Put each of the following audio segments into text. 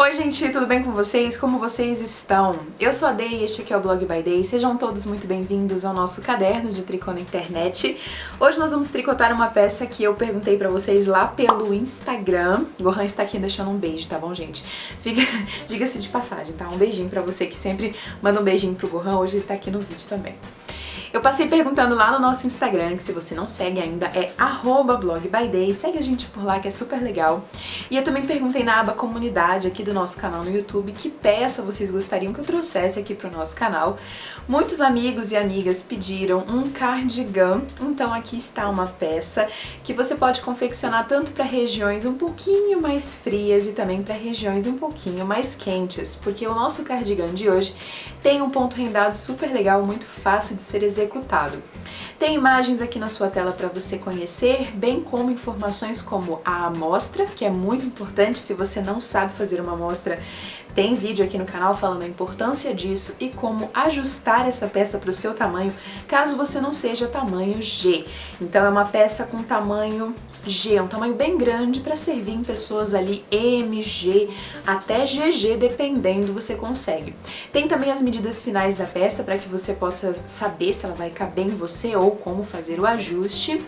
Oi gente, tudo bem com vocês? Como vocês estão? Eu sou a Day e este aqui é o Blog by Day. Sejam todos muito bem-vindos ao nosso caderno de tricô na internet. Hoje nós vamos tricotar uma peça que eu perguntei pra vocês lá pelo Instagram. O Gohan está aqui deixando um beijo, tá bom, gente? Diga-se de passagem, tá? Um beijinho pra você que sempre manda um beijinho pro Gohan. Hoje ele tá aqui no vídeo também. Eu passei perguntando lá no nosso Instagram, que se você não segue ainda é @blogbyday, segue a gente por lá que é super legal. E eu também perguntei na aba comunidade aqui do nosso canal no YouTube que peça vocês gostariam que eu trouxesse aqui pro nosso canal. Muitos amigos e amigas pediram um cardigan, então aqui está uma peça que você pode confeccionar tanto para regiões um pouquinho mais frias e também para regiões um pouquinho mais quentes, porque o nosso cardigan de hoje tem um ponto rendado super legal, muito fácil de ser executado. Tem imagens aqui na sua tela para você conhecer, bem como informações como a amostra, que é muito importante. Se você não sabe fazer uma amostra, tem vídeo aqui no canal falando a importância disso e como ajustar essa peça para o seu tamanho, caso você não seja tamanho G. Então é uma peça com tamanho G, um tamanho bem grande para servir em pessoas ali M, G, até GG, dependendo, você consegue. Tem também as medidas finais da peça para que você possa saber se ela vai caber em você ou como fazer o ajuste.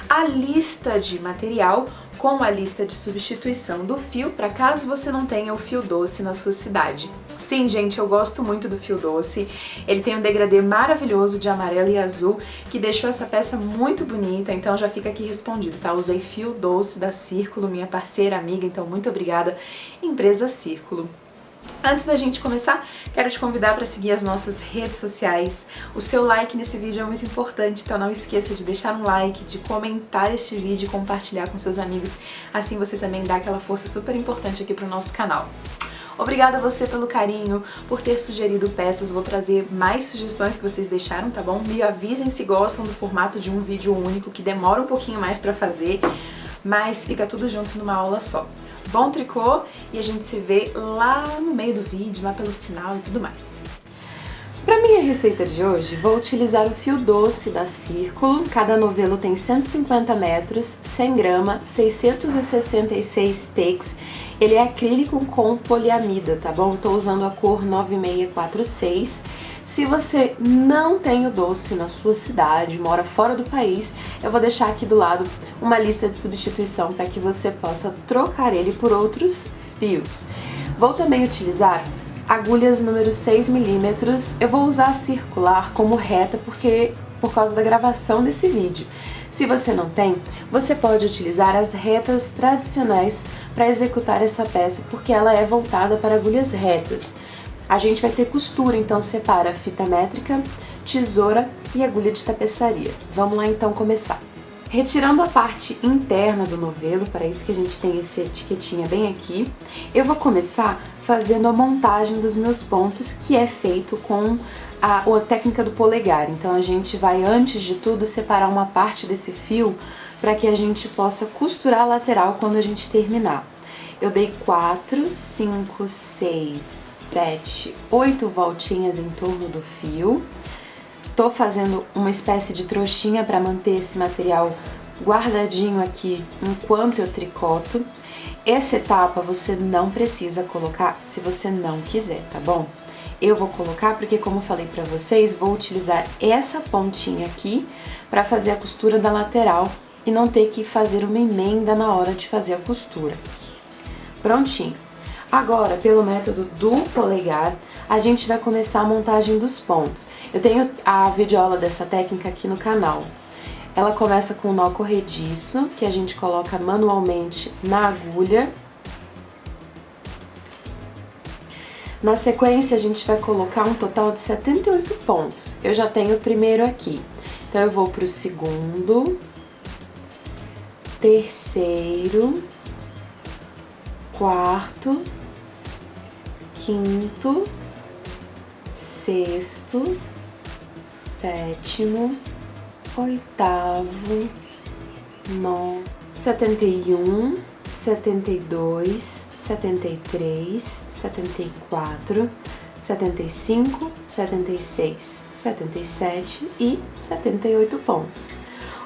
A lista de material com a lista de substituição do fio, para caso você não tenha o fio doce na sua cidade. Sim, gente, eu gosto muito do fio doce. Ele tem um degradê maravilhoso de amarelo e azul, que deixou essa peça muito bonita, então já fica aqui respondido, tá? Usei fio doce da Círculo, minha parceira, amiga, então muito obrigada, empresa Círculo. Antes da gente começar, quero te convidar para seguir as nossas redes sociais. O seu like nesse vídeo é muito importante, então não esqueça de deixar um like, de comentar este vídeo e compartilhar com seus amigos. Assim você também dá aquela força super importante aqui para o nosso canal. Obrigada a você pelo carinho, por ter sugerido peças. Vou trazer mais sugestões que vocês deixaram, tá bom? Me avisem se gostam do formato de um vídeo único, que demora um pouquinho mais para fazer, mas fica tudo junto numa aula só. Bom tricô e a gente se vê lá no meio do vídeo, lá pelo final e tudo mais. Para minha receita de hoje, vou utilizar o fio doce da Círculo. Cada novelo tem 150 metros, 100 grama, 666 takes. Ele é acrílico com poliamida, tá bom? Tô usando a cor 9646. Se você não tem o doce na sua cidade, mora fora do país, eu vou deixar aqui do lado uma lista de substituição para que você possa trocar ele por outros fios. Vou também utilizar agulhas número 6mm. Eu vou usar a circular como reta por causa da gravação desse vídeo. Se você não tem, você pode utilizar as retas tradicionais para executar essa peça, porque ela é voltada para agulhas retas. A gente vai ter costura, então separa fita métrica, tesoura e agulha de tapeçaria. Vamos lá então começar. Retirando a parte interna do novelo, para isso que a gente tem essa etiquetinha bem aqui, eu vou começar fazendo a montagem dos meus pontos, que é feito com a técnica do polegar. Então a gente vai, antes de tudo, separar uma parte desse fio para que a gente possa costurar a lateral quando a gente terminar. Eu dei 4, 5, 6, 7, 8 voltinhas em torno do fio. Tô fazendo uma espécie de trouxinha para manter esse material guardadinho aqui enquanto eu tricoto. Essa etapa você não precisa colocar se você não quiser, tá bom? Eu vou colocar porque, como eu falei pra vocês, vou utilizar essa pontinha aqui para fazer a costura da lateral e não ter que fazer uma emenda na hora de fazer a costura. Prontinho. Agora, pelo método do polegar, a gente vai começar a montagem dos pontos. Eu tenho a videoaula dessa técnica aqui no canal. Ela começa com o nó corrediço, que a gente coloca manualmente na agulha. Na sequência, a gente vai colocar um total de 78 pontos. Eu já tenho o primeiro aqui. Então, eu vou pro segundo, terceiro, quarto, quinto, sexto, sétimo, oitavo, nono, 71, 72, 73, 74, 75, 76, 77 e 78 pontos.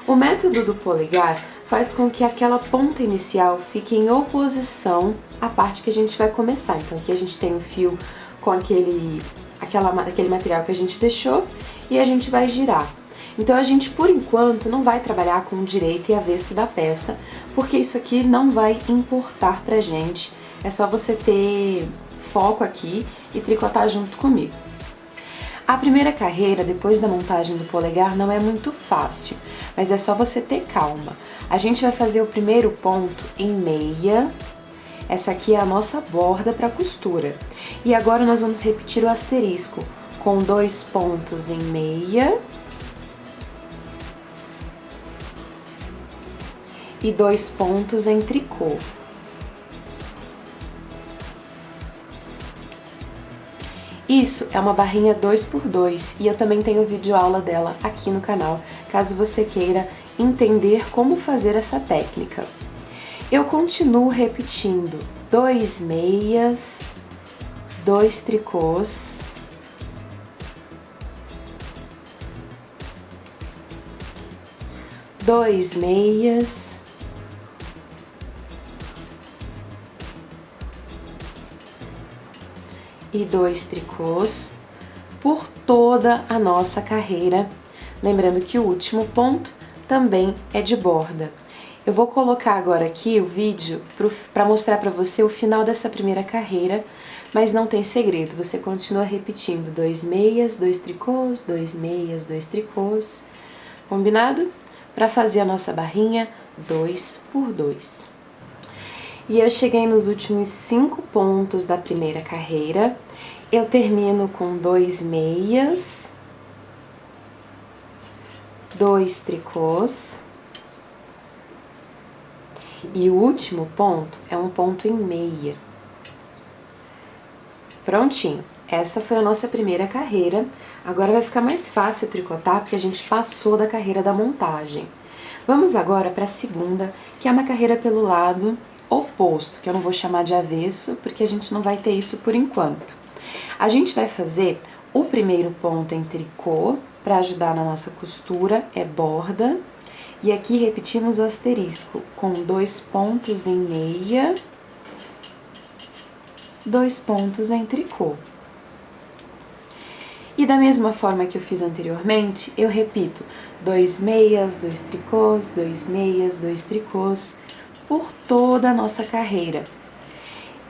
O método do polegar faz com que aquela ponta inicial fique em oposição à parte que a gente vai começar. Então aqui a gente tem o fio com aquele material que a gente deixou e a gente vai girar. Então a gente, por enquanto, não vai trabalhar com o direito e avesso da peça, porque isso aqui não vai importar pra gente. É só você ter foco aqui e tricotar junto comigo. A primeira carreira, depois da montagem do polegar, não é muito fácil, mas é só você ter calma. A gente vai fazer o primeiro ponto em meia. Essa aqui é a nossa borda para costura. E agora nós vamos repetir o asterisco com 2 pontos em meia e 2 pontos em tricô. Isso é uma barrinha 2x2 e eu também tenho vídeo aula dela aqui no canal, caso você queira entender como fazer essa técnica. Eu continuo repetindo 2 meias, 2 tricôs, dois meias, e 2 tricôs por toda a nossa carreira. Lembrando que o último ponto também é de borda. Eu vou colocar agora aqui o vídeo para mostrar para você o final dessa primeira carreira, mas não tem segredo, você continua repetindo 2 meias, 2 tricôs, 2 meias, 2 tricôs, combinado? Para fazer a nossa barrinha 2x2. E eu cheguei nos últimos 5 pontos da primeira carreira. Eu termino com 2 meias, 2 tricôs. E o último ponto é um ponto em meia. Prontinho. Essa foi a nossa primeira carreira. Agora vai ficar mais fácil tricotar, porque a gente passou da carreira da montagem. Vamos agora para a segunda, que é uma carreira pelo lado oposto, que eu não vou chamar de avesso, porque a gente não vai ter isso por enquanto. A gente vai fazer o primeiro ponto em tricô, para ajudar na nossa costura, é borda. E aqui repetimos o asterisco, com 2 pontos em meia, 2 pontos em tricô. E da mesma forma que eu fiz anteriormente, eu repito 2 meias, 2 tricôs, 2 meias, 2 tricôs, por toda a nossa carreira.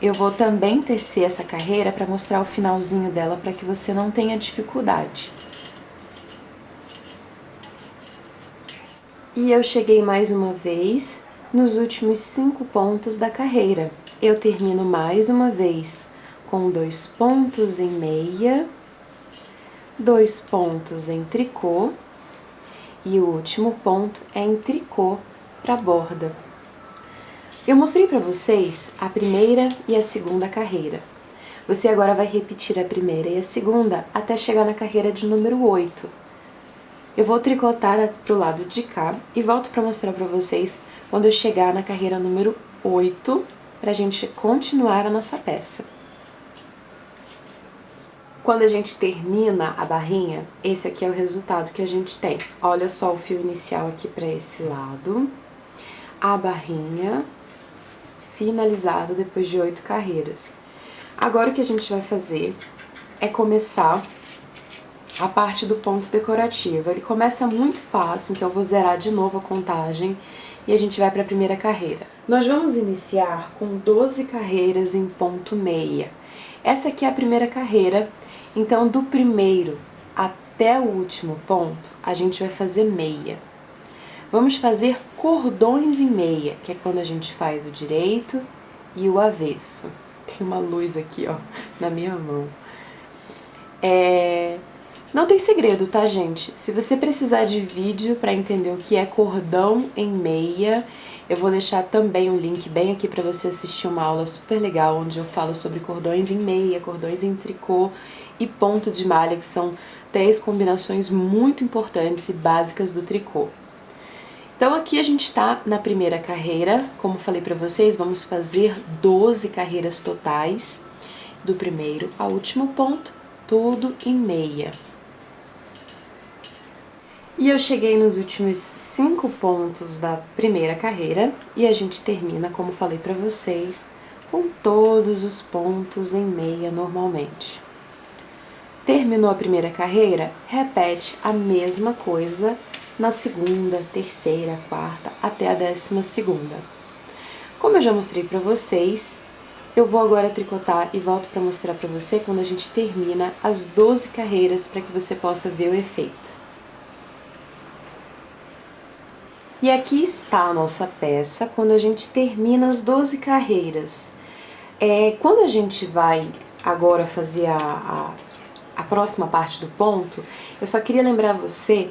Eu vou também tecer essa carreira para mostrar o finalzinho dela, para que você não tenha dificuldade. E eu cheguei mais uma vez nos últimos 5 pontos da carreira. Eu termino mais uma vez com 2 pontos em meia, 2 pontos em tricô e o último ponto é em tricô para borda. Eu mostrei para vocês a primeira e a segunda carreira. Você agora vai repetir a primeira e a segunda até chegar na carreira de número 8. Eu vou tricotar pro lado de cá e volto para mostrar para vocês quando eu chegar na carreira número 8, para a gente continuar a nossa peça. Quando a gente termina a barrinha, esse aqui é o resultado que a gente tem. Olha só o fio inicial aqui para esse lado, a barrinha finalizada depois de 8 carreiras. Agora o que a gente vai fazer é começar a parte do ponto decorativo. Ele começa muito fácil, então eu vou zerar de novo a contagem e a gente vai para a primeira carreira. Nós vamos iniciar com 12 carreiras em ponto meia. Essa aqui é a primeira carreira, então do primeiro até o último ponto a gente vai fazer meia. Vamos fazer cordões em meia, que é quando a gente faz o direito e o avesso. Tem uma luz aqui, ó, na minha mão. Não tem segredo, tá, gente? Se você precisar de vídeo para entender o que é cordão em meia, eu vou deixar também um link bem aqui para você assistir uma aula super legal, onde eu falo sobre cordões em meia, cordões em tricô e ponto de malha, que são 3 combinações muito importantes e básicas do tricô. Então aqui a gente tá na primeira carreira, como falei pra vocês, vamos fazer 12 carreiras totais, do primeiro ao último ponto, tudo em meia. E eu cheguei nos últimos 5 pontos da primeira carreira e a gente termina, como falei pra vocês, com todos os pontos em meia normalmente. Terminou a primeira carreira, repete a mesma coisa na segunda, terceira, quarta, até a 12ª. Como eu já mostrei pra vocês, eu vou agora tricotar e volto pra mostrar pra você quando a gente termina as 12 carreiras para que você possa ver o efeito. E aqui está a nossa peça quando a gente termina as 12 carreiras. Quando a gente vai agora fazer a próxima parte do ponto, eu só queria lembrar você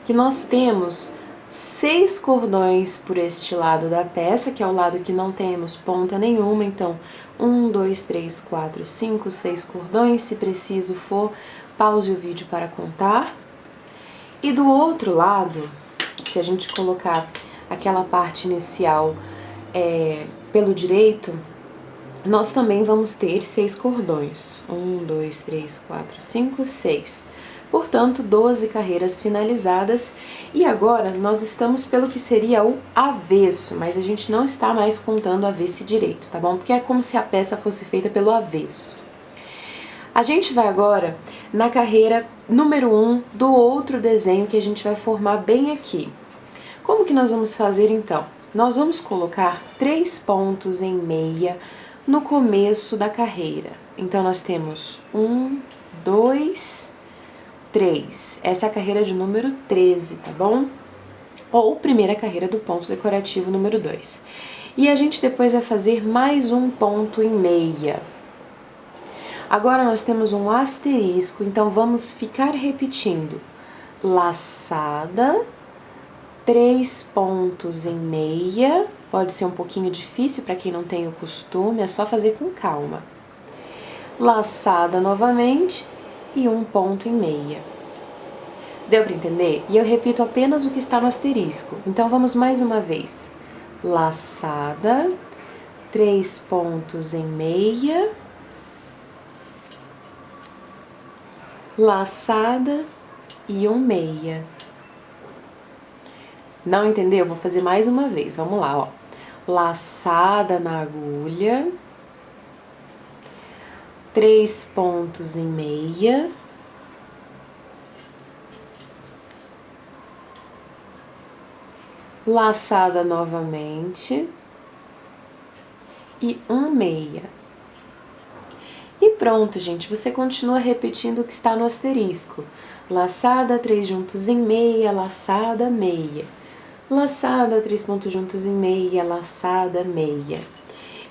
que nós temos 6 cordões por este lado da peça, que é o lado que não temos ponta nenhuma, então 1, 2, 3, 4, 5, 6 cordões, se preciso for, pause o vídeo para contar. E do outro lado, se a gente colocar aquela parte inicial pelo direito, nós também vamos ter 6 cordões. 1, 2, 3, 4, 5, 6. Portanto, 12 carreiras finalizadas. E agora nós estamos pelo que seria o avesso, mas a gente não está mais contando avesso e direito, tá bom? Porque é como se a peça fosse feita pelo avesso. A gente vai agora na carreira número 1 do outro desenho que a gente vai formar bem aqui. Como que nós vamos fazer então? Nós vamos colocar 3 pontos em meia no começo da carreira. Então nós temos 1, 2, 3. Essa é a carreira de número 13, tá bom? Ou primeira carreira do ponto decorativo número 2. E a gente depois vai fazer mais um ponto em meia. Agora nós temos um asterisco, então vamos ficar repetindo. Laçada, 3 pontos em meia, pode ser um pouquinho difícil para quem não tem o costume, é só fazer com calma. Laçada novamente e um ponto em meia. Deu para entender? E eu repito apenas o que está no asterisco. Então vamos mais uma vez. Laçada, 3 pontos em meia, laçada e um meia. Não entendeu? Vou fazer mais uma vez. Vamos lá, ó. Laçada na agulha, 3 pontos em meia, laçada novamente e um meia. E pronto, gente, você continua repetindo o que está no asterisco. Laçada, 3 juntos em meia, laçada, meia. Laçada, 3 pontos juntos em meia, laçada, meia.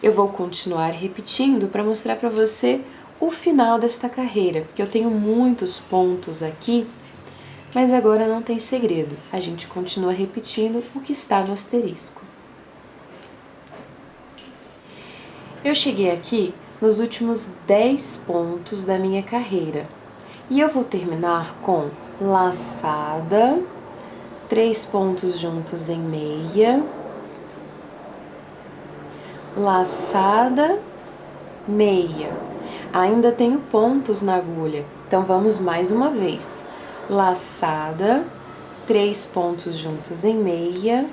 Eu vou continuar repetindo para mostrar para você o final desta carreira, porque eu tenho muitos pontos aqui, mas agora não tem segredo. A gente continua repetindo o que está no asterisco. Eu cheguei aqui nos últimos 10 pontos da minha carreira e eu vou terminar com laçada, 3 pontos juntos em meia, laçada, meia. Ainda tenho pontos na agulha, então vamos mais uma vez. Laçada, 3 pontos juntos em meia,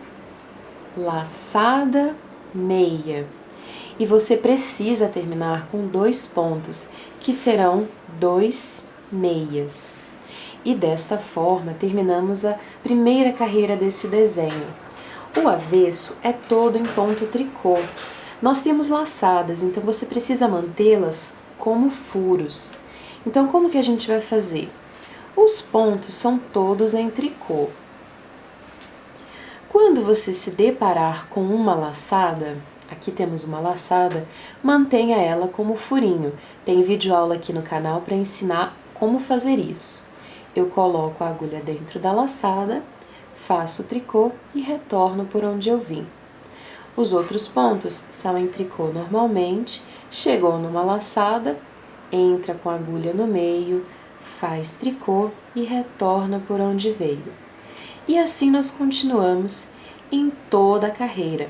laçada, meia. E você precisa terminar com 2 pontos, que serão 2 meias. E desta forma terminamos a primeira carreira desse desenho. O avesso é todo em ponto tricô. Nós temos laçadas, então você precisa mantê-las como furos. Então como que a gente vai fazer? Os pontos são todos em tricô. Quando você se deparar com uma laçada, aqui temos uma laçada, mantenha ela como furinho. Tem videoaula aqui no canal para ensinar como fazer isso. Eu coloco a agulha dentro da laçada, faço o tricô e retorno por onde eu vim. Os outros pontos são em tricô normalmente, chegou numa laçada, entra com a agulha no meio, faz tricô e retorna por onde veio. E assim nós continuamos em toda a carreira,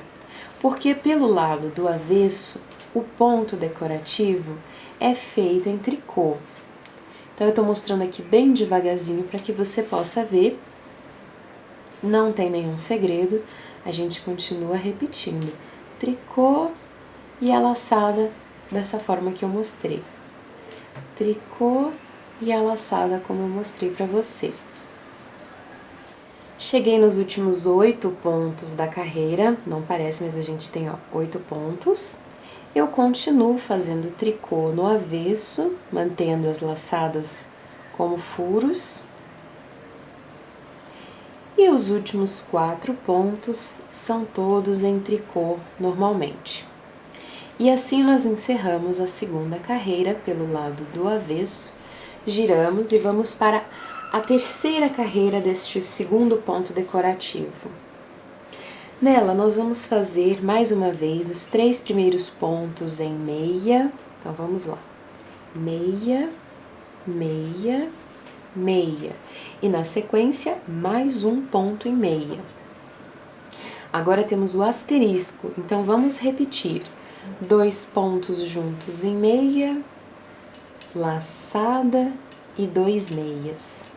porque pelo lado do avesso, o ponto decorativo é feito em tricô. Então eu estou mostrando aqui bem devagarzinho para que você possa ver Não tem nenhum segredo, a gente continua repetindo. Tricô e a laçada dessa forma que eu mostrei. Tricô e a laçada como eu mostrei para você. Cheguei nos últimos 8 pontos da carreira, não parece, mas a gente tem 8 pontos. Eu continuo fazendo tricô no avesso, mantendo as laçadas como furos. E os últimos 4 pontos são todos em tricô normalmente. E assim nós encerramos a segunda carreira pelo lado do avesso, giramos e vamos para a terceira carreira deste segundo ponto decorativo. Nela nós vamos fazer mais uma vez os 3 primeiros pontos em meia, então vamos lá, meia, meia, meia, e na sequência mais um ponto em meia. Agora temos o asterisco, então vamos repetir 2 pontos juntos em meia, laçada e 2 meias.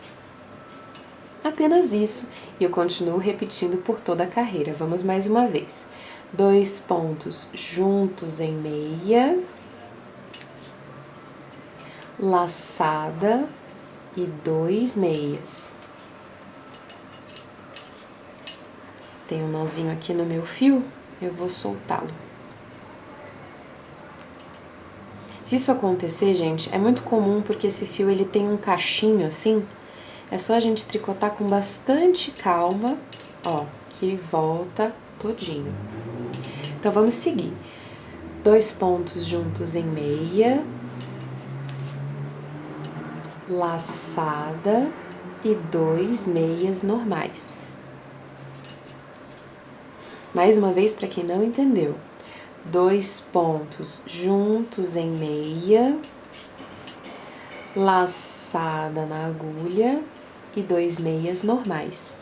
Apenas isso, e eu continuo repetindo por toda a carreira. Vamos mais uma vez. 2 pontos juntos em meia, laçada e 2 meias. Tem um nozinho aqui no meu fio, eu vou soltá-lo. Se isso acontecer, gente, é muito comum porque esse fio ele tem um cachinho assim. É só a gente tricotar com bastante calma, ó, que volta todinho. Então, vamos seguir. 2 pontos juntos em meia, laçada e 2 meias normais. Mais uma vez, para quem não entendeu. 2 pontos juntos em meia, laçada na agulha e 2 meias normais.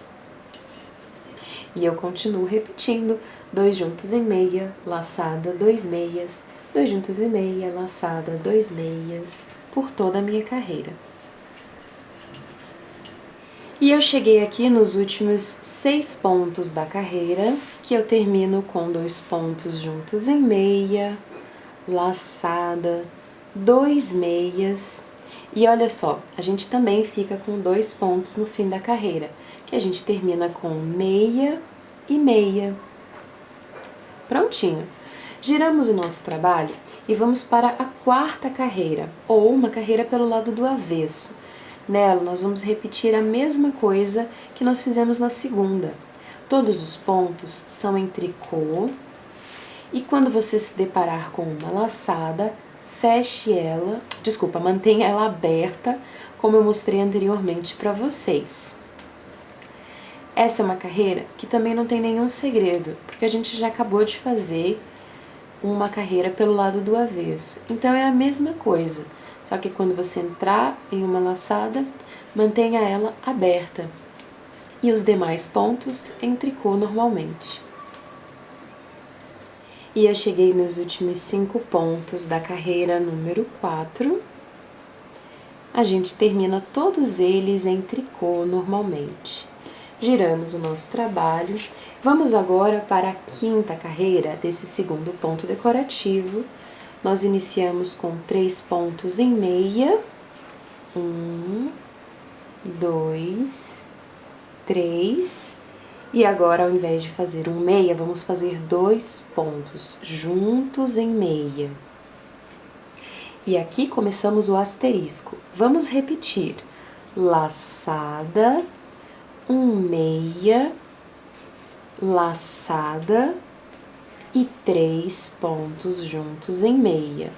E eu continuo repetindo, 2 juntos em meia, laçada, 2 meias, 2 juntos em meia, laçada, 2 meias, por toda a minha carreira. E eu cheguei aqui nos últimos 6 pontos da carreira, que eu termino com 2 pontos juntos em meia, laçada, 2 meias. E olha só, a gente também fica com 2 pontos no fim da carreira, que a gente termina com meia e meia. Prontinho. Giramos o nosso trabalho e vamos para a quarta carreira, ou uma carreira pelo lado do avesso. Nela, nós vamos repetir a mesma coisa que nós fizemos na segunda. Todos os pontos são em tricô, e quando você se deparar com uma laçada, feche ela, mantenha ela aberta, como eu mostrei anteriormente para vocês. Esta é uma carreira que também não tem nenhum segredo, porque a gente já acabou de fazer uma carreira pelo lado do avesso. Então é a mesma coisa, só que quando você entrar em uma laçada, mantenha ela aberta. E os demais pontos em tricô normalmente. E eu cheguei nos últimos 5 pontos da carreira número 4. A gente termina todos eles em tricô normalmente. Giramos o nosso trabalho. Vamos agora para a quinta carreira desse segundo ponto decorativo. Nós iniciamos com 3 pontos em meia. 1, 2, 3. E agora, ao invés de fazer um meia, vamos fazer 2 pontos juntos em meia. E aqui começamos o asterisco. Vamos repetir. Laçada, meia, laçada e 3 pontos juntos em meia.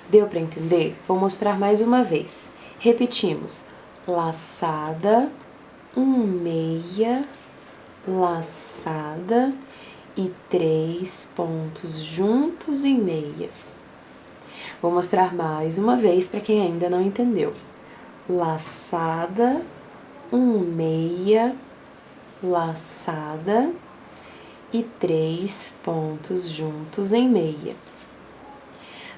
Deu para entender? Vou mostrar mais uma vez. Repetimos. Laçada, meia, laçada e 3 pontos juntos em meia. Vou mostrar mais uma vez para quem ainda não entendeu. Laçada, meia, laçada e 3 pontos juntos em meia.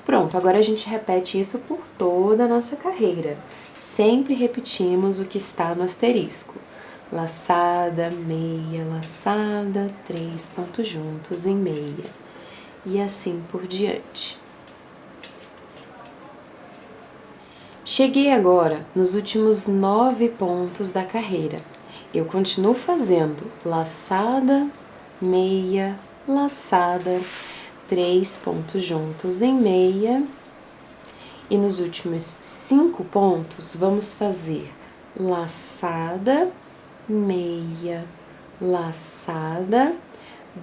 Pronto, agora a gente repete isso por toda a nossa carreira. Sempre repetimos o que está no asterisco. laçada, meia, laçada, 3 pontos juntos em meia, e assim por diante. Cheguei agora nos últimos 9 pontos da carreira. Eu continuo fazendo laçada, meia, laçada, 3 pontos juntos em meia, e nos últimos 5 pontos vamos fazer laçada, meia, laçada,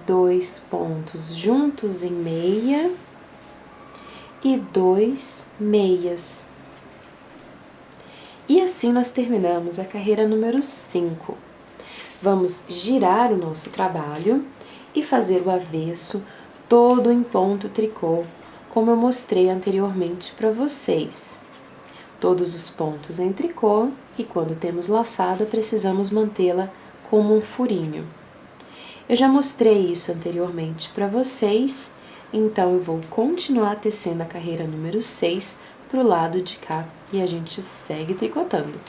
2 pontos juntos em meia e 2 meias. E assim nós terminamos a carreira número 5. Vamos girar o nosso trabalho e fazer o avesso todo em ponto tricô, como eu mostrei anteriormente para vocês. Todos os pontos em tricô, e quando temos laçada precisamos mantê-la como um furinho. Eu já mostrei isso anteriormente para vocês, então eu vou continuar tecendo a carreira número 6 para o lado de cá e a gente segue tricotando.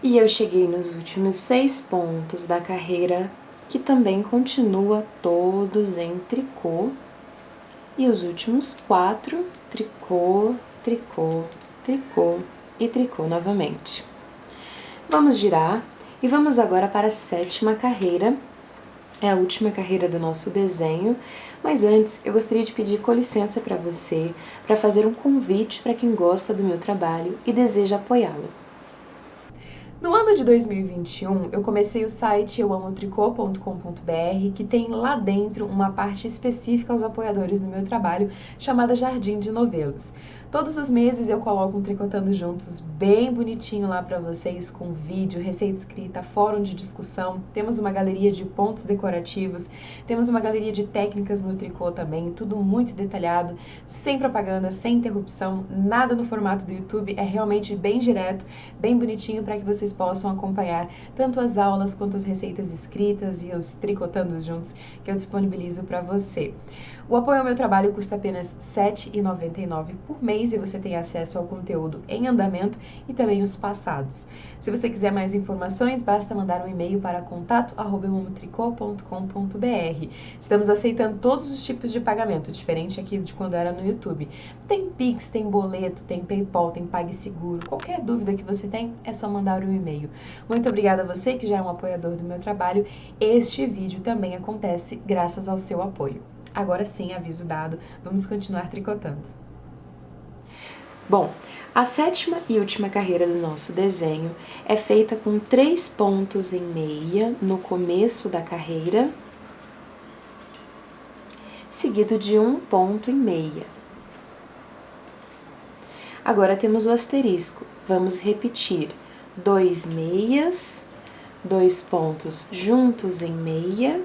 E eu cheguei nos últimos 6 pontos da carreira, que também continua todos em tricô, e os últimos 4, tricô, tricô, tricô e tricô novamente. Vamos girar e vamos agora para a 7ª carreira, é a última carreira do nosso desenho, mas antes eu gostaria de pedir com licença para você, para fazer um convite para quem gosta do meu trabalho e deseja apoiá-lo. No ano de 2021, eu comecei o site euamotricô.com.br, que tem lá dentro uma parte específica aos apoiadores do meu trabalho, chamada Jardim de Novelos. Todos os meses eu coloco um Tricotando Juntos bem bonitinho lá para vocês, com vídeo, receita escrita, fórum de discussão, temos uma galeria de pontos decorativos, temos uma galeria de técnicas no tricô também, tudo muito detalhado, sem propaganda, sem interrupção, nada no formato do YouTube, é realmente bem direto, bem bonitinho para que vocês possam acompanhar tanto as aulas quanto as receitas escritas e os Tricotando Juntos que eu disponibilizo para você. O apoio ao meu trabalho custa apenas R$ 7,99 por mês e você tem acesso ao conteúdo em andamento e também os passados. Se você quiser mais informações, basta mandar um e-mail para contato@euamotricô.com.br. Estamos aceitando todos os tipos de pagamento, diferente aqui de quando era no YouTube. Tem Pix, tem boleto, tem PayPal, tem PagSeguro. Qualquer dúvida que você tem, é só mandar um e-mail. Muito obrigada a você que já é um apoiador do meu trabalho. Este vídeo também acontece graças ao seu apoio. Agora sim, aviso dado, vamos continuar tricotando. Bom, a 7ª e última carreira do nosso desenho é feita com 3 pontos em meia no começo da carreira, seguido de 1 ponto em meia. Agora temos o asterisco, vamos repetir 2 meias, 2 pontos juntos em meia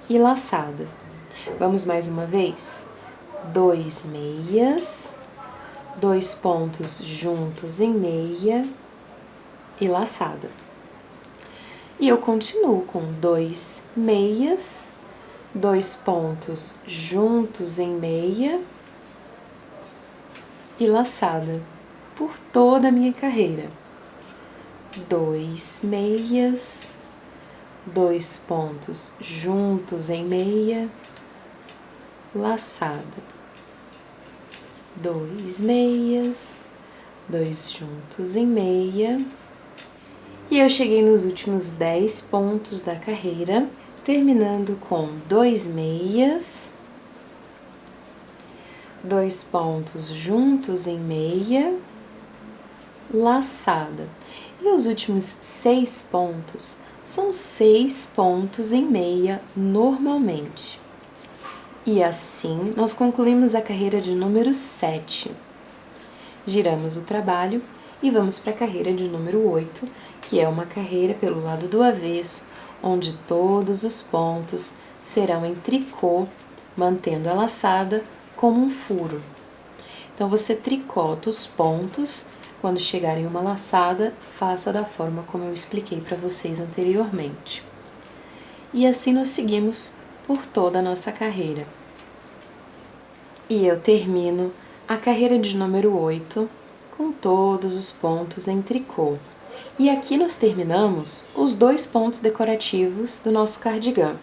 e laçada. Vamos mais uma vez? 2 meias, 2 pontos juntos em meia e laçada. E eu continuo com 2 meias, 2 pontos juntos em meia e laçada por toda a minha carreira. 2 meias, 2 pontos juntos em meia, laçada, 2 meias, 2 juntos em meia, e eu cheguei nos últimos 10 pontos da carreira, terminando com 2 meias, 2 pontos juntos em meia, laçada, e os últimos 6 pontos são 6 pontos em meia normalmente. E assim, nós concluímos a carreira de número 7. Giramos o trabalho e vamos para a carreira de número 8, que é uma carreira pelo lado do avesso, onde todos os pontos serão em tricô, mantendo a laçada como um furo. Então, você tricota os pontos, quando chegar em uma laçada, faça da forma como eu expliquei para vocês anteriormente. E assim nós seguimos por toda a nossa carreira. E eu termino a carreira de número 8 com todos os pontos em tricô. E aqui nós terminamos os 2 pontos decorativos do nosso cardigan.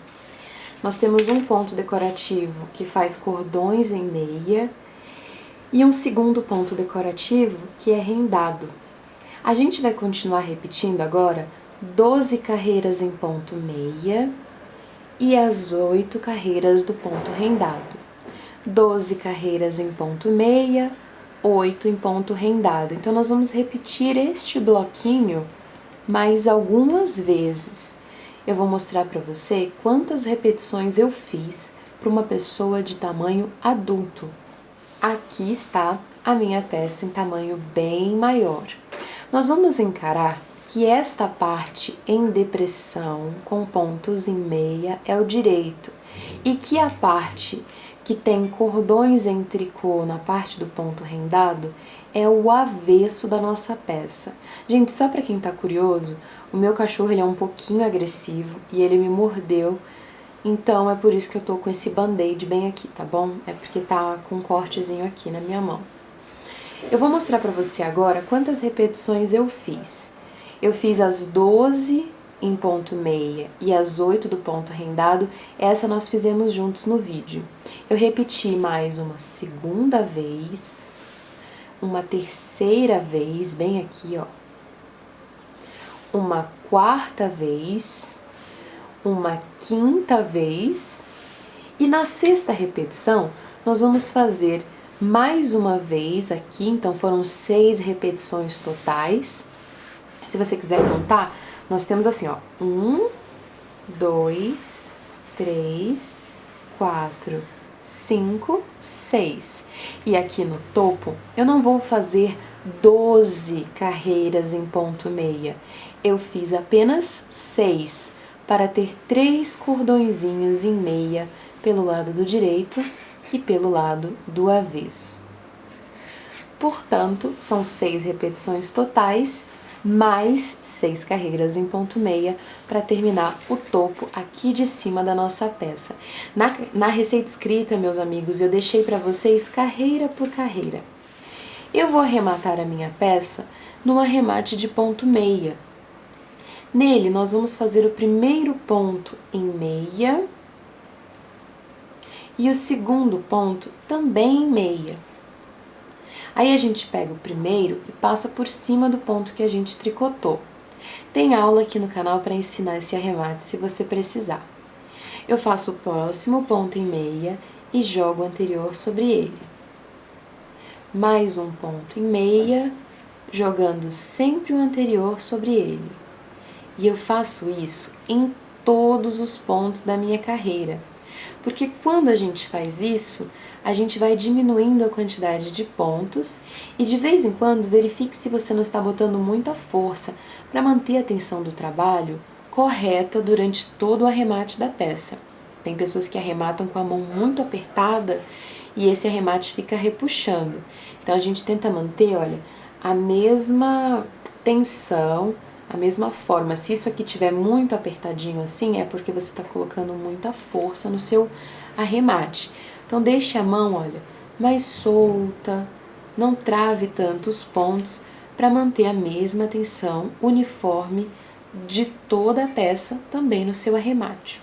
Nós temos um ponto decorativo que faz cordões em meia e um segundo ponto decorativo que é rendado. A gente vai continuar repetindo agora 12 carreiras em ponto meia e as 8 carreiras do ponto rendado. 12 carreiras em ponto meia, 8 em ponto rendado. Então, nós vamos repetir este bloquinho mais algumas vezes. Eu vou mostrar para você quantas repetições eu fiz para uma pessoa de tamanho adulto. Aqui está a minha peça em tamanho bem maior. Nós vamos encarar que esta parte em depressão com pontos em meia é o direito e que a parte que tem cordões em tricô na parte do ponto rendado é o avesso da nossa peça. Gente, só para quem tá curioso, o meu cachorro ele é um pouquinho agressivo e ele me mordeu, então é por isso que eu tô com esse band-aid bem aqui, tá bom? É porque tá com um cortezinho aqui na minha mão. Eu vou mostrar pra você agora quantas repetições eu fiz. Eu fiz as 12 em ponto meia e as 8 do ponto rendado, essa nós fizemos juntos no vídeo. Eu repeti mais uma segunda vez, uma terceira vez, bem aqui, ó. Uma quarta vez, uma quinta vez e na sexta repetição nós vamos fazer mais uma vez aqui, então foram 6 repetições totais. Se você quiser contar, nós temos assim, ó, 1, 2, 3, 4, 5, 6. E aqui no topo, eu não vou fazer 12 carreiras em ponto meia. Eu fiz apenas 6, para ter 3 cordõezinhos em meia pelo lado do direito e pelo lado do avesso. Portanto, são 6 repetições totais, mais 6 carreiras em ponto meia para terminar o topo aqui de cima da nossa peça. Na receita escrita, meus amigos, eu deixei para vocês carreira por carreira. Eu vou arrematar a minha peça no arremate de ponto meia. Nele, nós vamos fazer o primeiro ponto em meia e o segundo ponto também em meia. Aí a gente pega o primeiro e passa por cima do ponto que a gente tricotou. Tem aula aqui no canal para ensinar esse arremate se você precisar. Eu faço o próximo ponto em meia e jogo o anterior sobre ele. Mais um ponto em meia, jogando sempre o anterior sobre ele. E eu faço isso em todos os pontos da minha carreira. Porque quando a gente faz isso, a gente vai diminuindo a quantidade de pontos e de vez em quando verifique se você não está botando muita força para manter a tensão do trabalho correta durante todo o arremate da peça. Tem pessoas que arrematam com a mão muito apertada e esse arremate fica repuxando. Então a gente tenta manter, olha, a mesma tensão, a mesma forma. Se isso aqui tiver muito apertadinho assim, é porque você está colocando muita força no seu arremate. Então deixe a mão, olha, mais solta, não trave tanto os pontos para manter a mesma tensão uniforme de toda a peça também no seu arremate.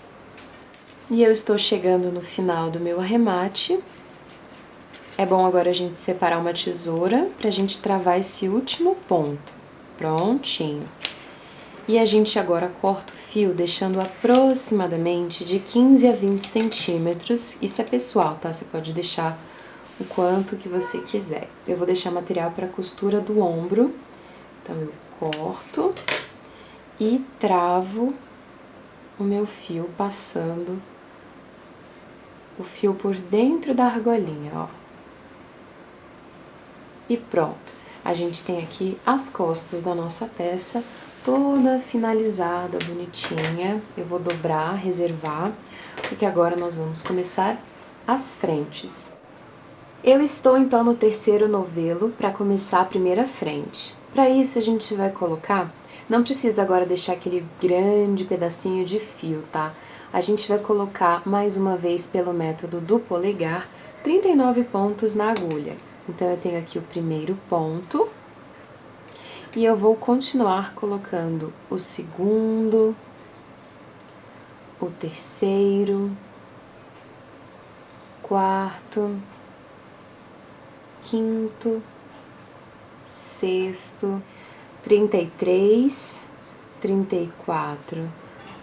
E eu estou chegando no final do meu arremate. É bom agora a gente separar uma tesoura para a gente travar esse último ponto. Prontinho. E a gente agora corta o fio deixando aproximadamente de 15 a 20 centímetros. Isso é pessoal, tá? Você pode deixar o quanto que você quiser. Eu vou deixar material para costura do ombro. Então, eu corto e travo o meu fio passando o fio por dentro da argolinha, ó. E pronto. A gente tem aqui as costas da nossa peça toda finalizada, bonitinha. Eu vou dobrar, reservar, porque agora nós vamos começar as frentes. Eu estou então no terceiro novelo para começar a primeira frente. Para isso a gente vai colocar, não precisa agora deixar aquele grande pedacinho de fio, tá? A gente vai colocar mais uma vez pelo método do polegar 39 pontos na agulha. Então eu tenho aqui o primeiro ponto E eu vou continuar colocando o segundo, o terceiro, quarto, quinto, sexto, 33, 34,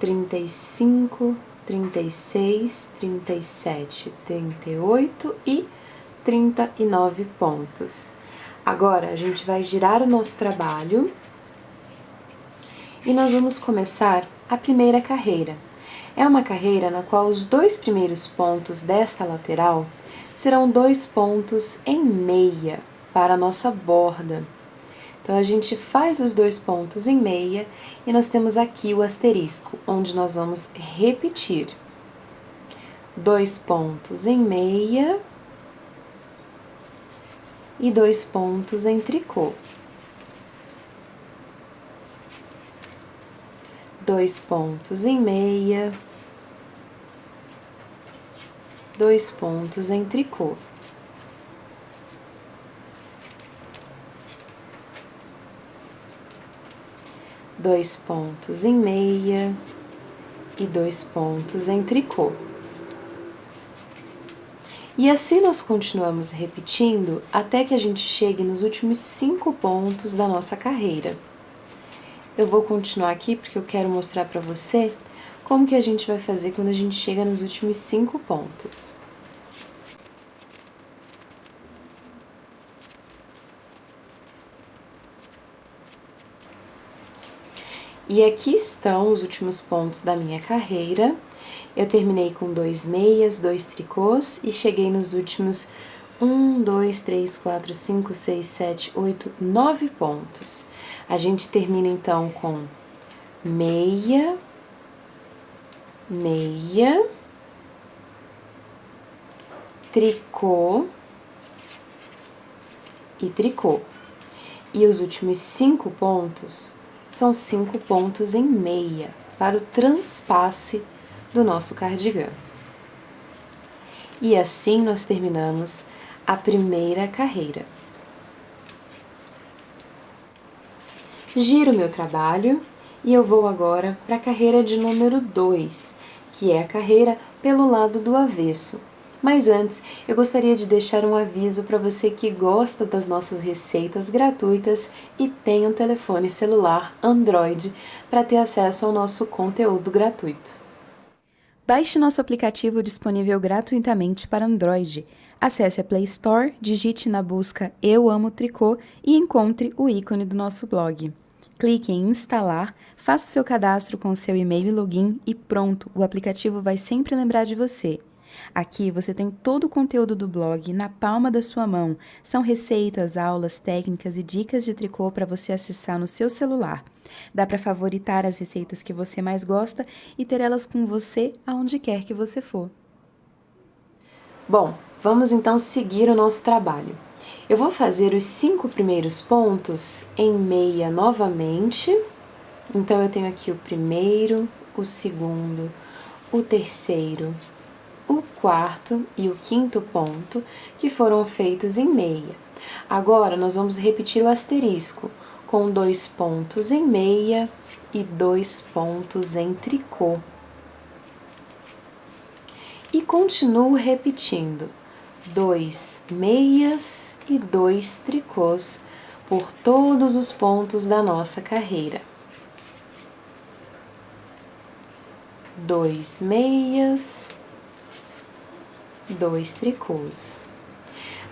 35, 36, 37, 38 e 39 pontos. Agora, a gente vai girar o nosso trabalho e nós vamos começar a primeira carreira. É uma carreira na qual os 2 primeiros pontos desta lateral serão 2 pontos em meia para a nossa borda. Então, a gente faz os 2 pontos em meia e nós temos aqui o asterisco, onde nós vamos repetir 2 pontos em meia e 2 pontos em tricô. 2 pontos em meia, 2 pontos em tricô. Dois pontos em meia e 2 pontos em tricô. E assim nós continuamos repetindo até que a gente chegue nos últimos 5 pontos da nossa carreira. Eu vou continuar aqui porque eu quero mostrar para você como que a gente vai fazer quando a gente chega nos últimos 5 pontos. E aqui estão os últimos pontos da minha carreira. Eu terminei com 2 meias, 2 tricôs e cheguei nos últimos 1, 2, 3, 4, 5, 6, 7, 8, 9 pontos. A gente termina então com meia, meia, tricô e tricô. E os últimos 5 pontos são 5 pontos em meia para o transpasse do nosso cardigã. E assim nós terminamos a primeira carreira. Giro meu trabalho e eu vou agora para a carreira de número 2, que é a carreira pelo lado do avesso. Mas antes, eu gostaria de deixar um aviso para você que gosta das nossas receitas gratuitas e tem um telefone celular Android para ter acesso ao nosso conteúdo gratuito. Baixe nosso aplicativo disponível gratuitamente para Android. Acesse a Play Store, digite na busca Eu Amo Tricô e encontre o ícone do nosso blog. Clique em instalar, faça o seu cadastro com seu e-mail e login e pronto, o aplicativo vai sempre lembrar de você. Aqui você tem todo o conteúdo do blog na palma da sua mão. São receitas, aulas, técnicas e dicas de tricô para você acessar no seu celular. Dá para favoritar as receitas que você mais gosta e ter elas com você aonde quer que você for. Bom, vamos então seguir o nosso trabalho. Eu vou fazer os 5 primeiros pontos em meia novamente. Então, eu tenho aqui o primeiro, o segundo, o terceiro, o quarto e o quinto ponto, que foram feitos em meia. Agora, nós vamos repetir o asterisco, com 2 pontos em meia e 2 pontos em tricô. E continuo repetindo 2 meias e 2 tricôs por todos os pontos da nossa carreira. 2 meias, 2 tricôs.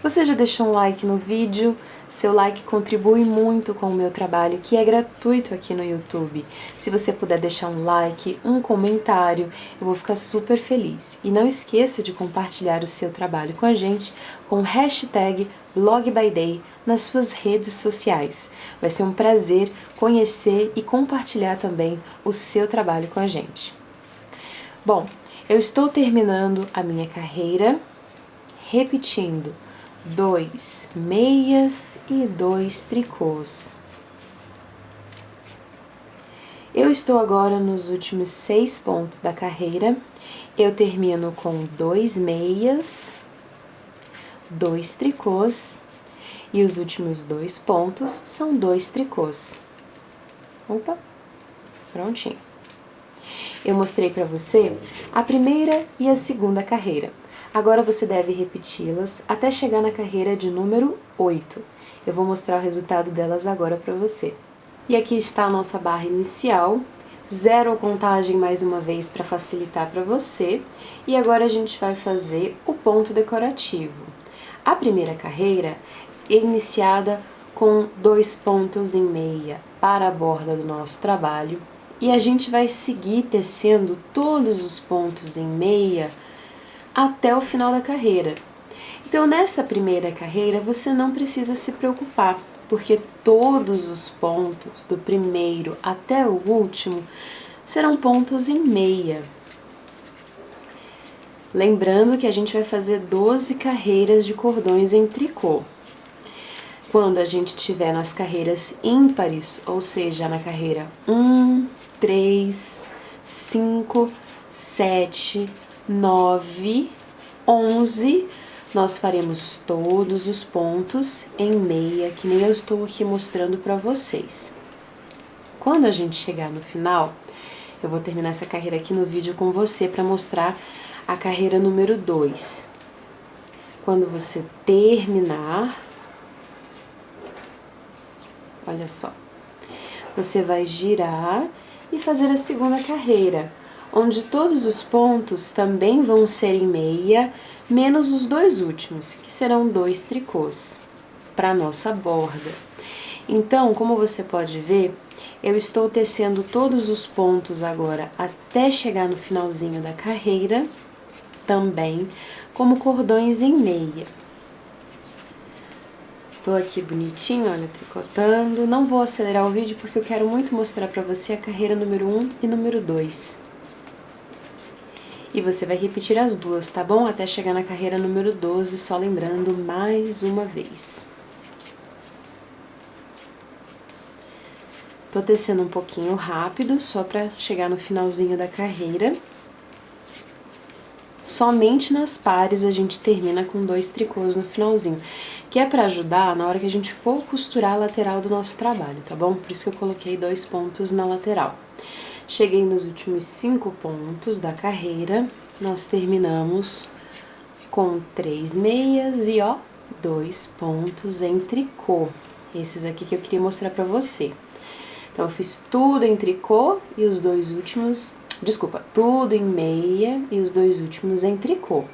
Você já deixou um like no vídeo? Seu like contribui muito com o meu trabalho, que é gratuito aqui no YouTube. Se você puder deixar um like, um comentário, eu vou ficar super feliz. E não esqueça de compartilhar o seu trabalho com a gente com o hashtag BlogByDay nas suas redes sociais. Vai ser um prazer conhecer e compartilhar também o seu trabalho com a gente. Bom, eu estou terminando a minha carreira, repetindo 2 meias e 2 tricôs. Eu estou agora nos últimos 6 pontos da carreira. Eu termino com 2 meias, 2 tricôs E os últimos 2 pontos são 2 tricôs. Opa, prontinho. Eu mostrei para você a primeira e a segunda carreira. Agora você deve repeti-las até chegar na carreira de número 8. Eu vou mostrar o resultado delas agora para você. E aqui está a nossa barra inicial. 0 contagem mais uma vez para facilitar para você. E agora a gente vai fazer o ponto decorativo. A primeira carreira é iniciada com 2 pontos em meia para a borda do nosso trabalho. E a gente vai seguir tecendo todos os pontos em meia até o final da carreira. Então, nesta primeira carreira, você não precisa se preocupar, porque todos os pontos, do primeiro até o último, serão pontos em meia. Lembrando que a gente vai fazer 12 carreiras de cordões em tricô. Quando a gente estiver nas carreiras ímpares, ou seja, na carreira 1, 3, 5, 7, 9, 11, nós faremos todos os pontos em meia, que nem eu estou aqui mostrando para vocês. Quando a gente chegar no final, eu vou terminar essa carreira aqui no vídeo com você para mostrar a carreira número 2. Quando você terminar, olha só, você vai girar e fazer a segunda carreira, onde todos os pontos também vão ser em meia, menos os 2 últimos, que serão 2 tricôs para nossa borda. Então, como você pode ver, eu estou tecendo todos os pontos agora até chegar no finalzinho da carreira, também como cordões em meia. Tô aqui bonitinho, olha, tricotando. Não vou acelerar o vídeo porque eu quero muito mostrar pra você a carreira número 1 e número 2. E você vai repetir as duas, tá bom? Até chegar na carreira número 12, só lembrando mais uma vez. Tô tecendo um pouquinho rápido, só pra chegar no finalzinho da carreira. Somente nas pares a gente termina com 2 tricôs no finalzinho, que é para ajudar na hora que a gente for costurar a lateral do nosso trabalho, tá bom? Por isso que eu coloquei 2 pontos na lateral. Cheguei nos últimos 5 pontos da carreira, nós terminamos com 3 meias e, ó, 2 pontos em tricô. Esses aqui que eu queria mostrar pra você. Então, eu fiz tudo em tricô e os 2 últimos... Desculpa, tudo em meia e os 2 últimos em tricô.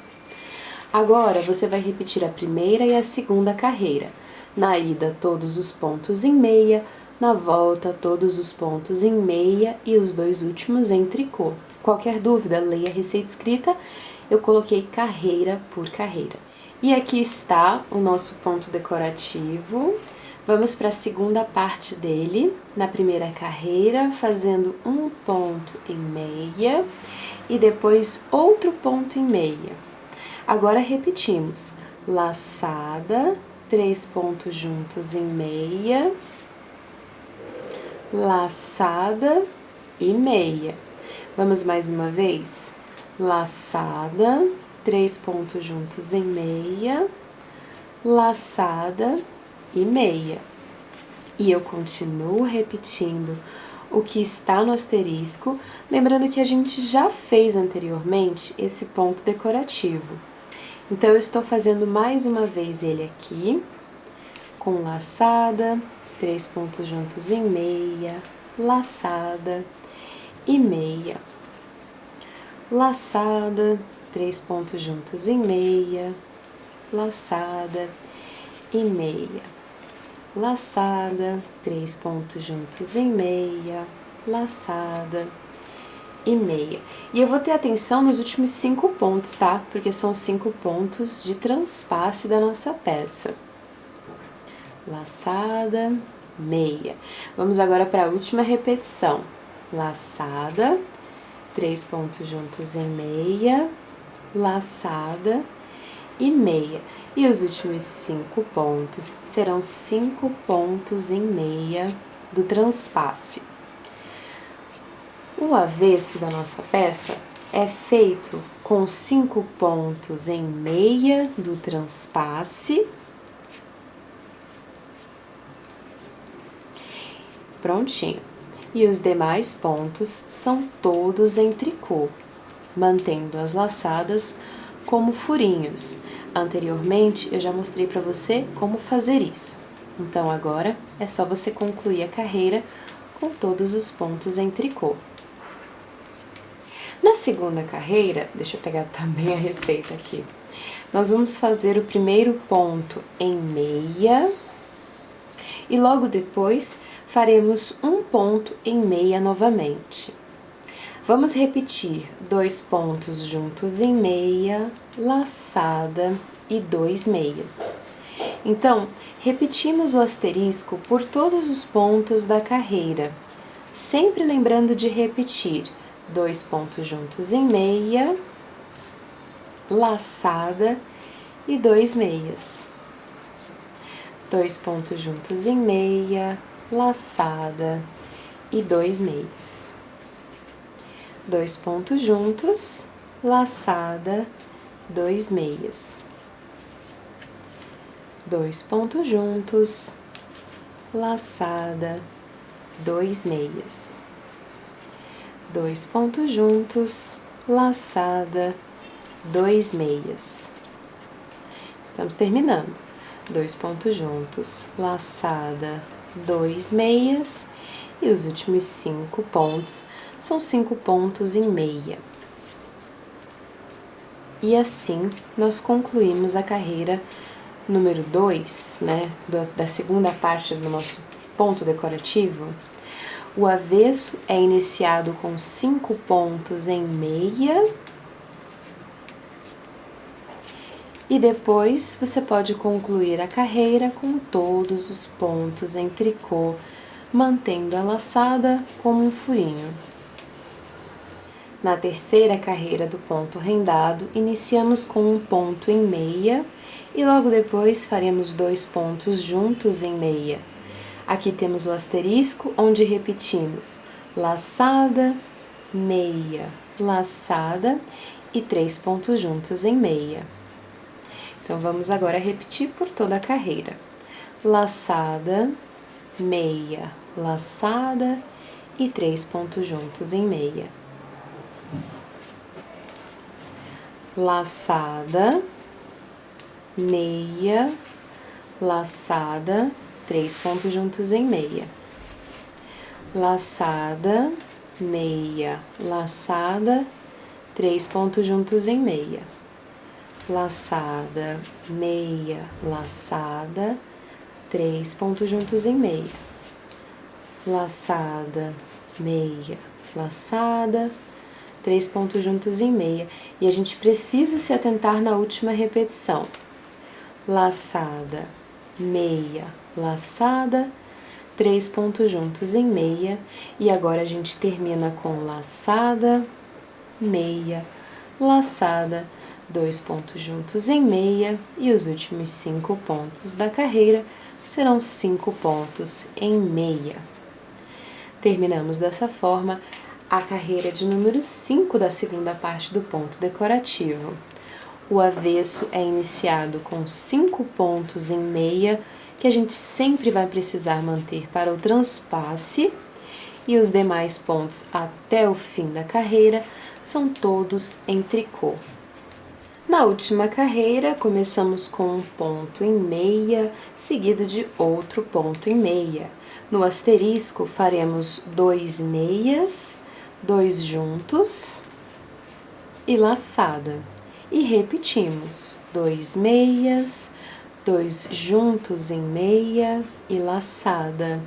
Agora, você vai repetir a primeira e a segunda carreira. Na ida, todos os pontos em meia, na volta, todos os pontos em meia e os 2 últimos em tricô. Qualquer dúvida, leia a receita escrita, eu coloquei carreira por carreira. E aqui está o nosso ponto decorativo. Vamos para a segunda parte dele, na primeira carreira, fazendo um ponto em meia e depois outro ponto em meia. Agora repetimos, laçada, 3 pontos juntos em meia, laçada e meia. Vamos mais uma vez, laçada, 3 pontos juntos em meia, laçada e meia. E eu continuo repetindo o que está no asterisco, lembrando que a gente já fez anteriormente esse ponto decorativo. Então, eu estou fazendo mais uma vez ele aqui, com laçada, 3 pontos juntos em meia, laçada e meia, laçada, 3 pontos juntos em meia, laçada e meia. Laçada, 3 pontos juntos em meia, laçada e meia. E eu vou ter atenção nos últimos 5 pontos, tá? Porque são 5 pontos de transpasse da nossa peça. Laçada, meia. Vamos agora para a última repetição. Laçada, 3 pontos juntos em meia, laçada e meia. E os últimos 5 pontos serão 5 pontos em meia do transpasse. O avesso da nossa peça é feito com 5 pontos em meia do transpasse Prontinho. E os demais pontos são todos em tricô, mantendo as laçadas como furinhos. Anteriormente eu já mostrei para você como fazer isso. Então agora é só você concluir a carreira com todos os pontos em tricô. Na segunda carreira, deixa eu pegar também a receita aqui. Nós vamos fazer o primeiro ponto em meia e logo depois faremos um ponto em meia novamente. Vamos repetir 2 pontos juntos em meia, laçada e 2 meias. Então, repetimos o asterisco por todos os pontos da carreira, sempre lembrando de repetir 2 pontos juntos em meia, laçada e 2 meias. 2 pontos juntos em meia, laçada e 2 meias. 2 pontos juntos, laçada, 2 meias. 2 pontos juntos, laçada, 2 meias. 2 pontos juntos, laçada, 2 meias. Estamos terminando. 2 pontos juntos, laçada, 2 meias. E os últimos 5 pontos são 5 pontos em meia. E assim nós concluímos a carreira número 2, né, da segunda parte do nosso ponto decorativo. O avesso é iniciado com 5 pontos em meia. E depois você pode concluir a carreira com todos os pontos em tricô, mantendo a laçada como um furinho. Na terceira carreira do ponto rendado, iniciamos com um ponto em meia e logo depois faremos 2 pontos juntos em meia. Aqui temos o asterisco, onde repetimos laçada, meia, laçada e 3 pontos juntos em meia. Então, vamos agora repetir por toda a carreira. Laçada, meia, laçada e 3 pontos juntos em meia. Laçada, meia, laçada, 3 pontos juntos em meia. Laçada, meia, laçada, 3 pontos juntos em meia. Laçada, meia, laçada, 3 pontos juntos em meia. Laçada, meia, laçada, 3 pontos juntos em meia. E a gente precisa se atentar na última repetição. Laçada, meia, laçada, 3 pontos juntos em meia. E agora a gente termina com laçada, meia, laçada, 2 pontos juntos em meia. E os últimos 5 pontos da carreira serão 5 pontos em meia. Terminamos dessa forma a carreira de número 5 da segunda parte do ponto decorativo. O avesso é iniciado com 5 pontos em meia, que a gente sempre vai precisar manter para o transpasse, e os demais pontos até o fim da carreira são todos em tricô. Na última carreira, começamos com um ponto em meia, seguido de outro ponto em meia. No asterisco, faremos 2 meias, 2 juntos e laçada. E repetimos, 2 meias, 2 juntos em meia e laçada.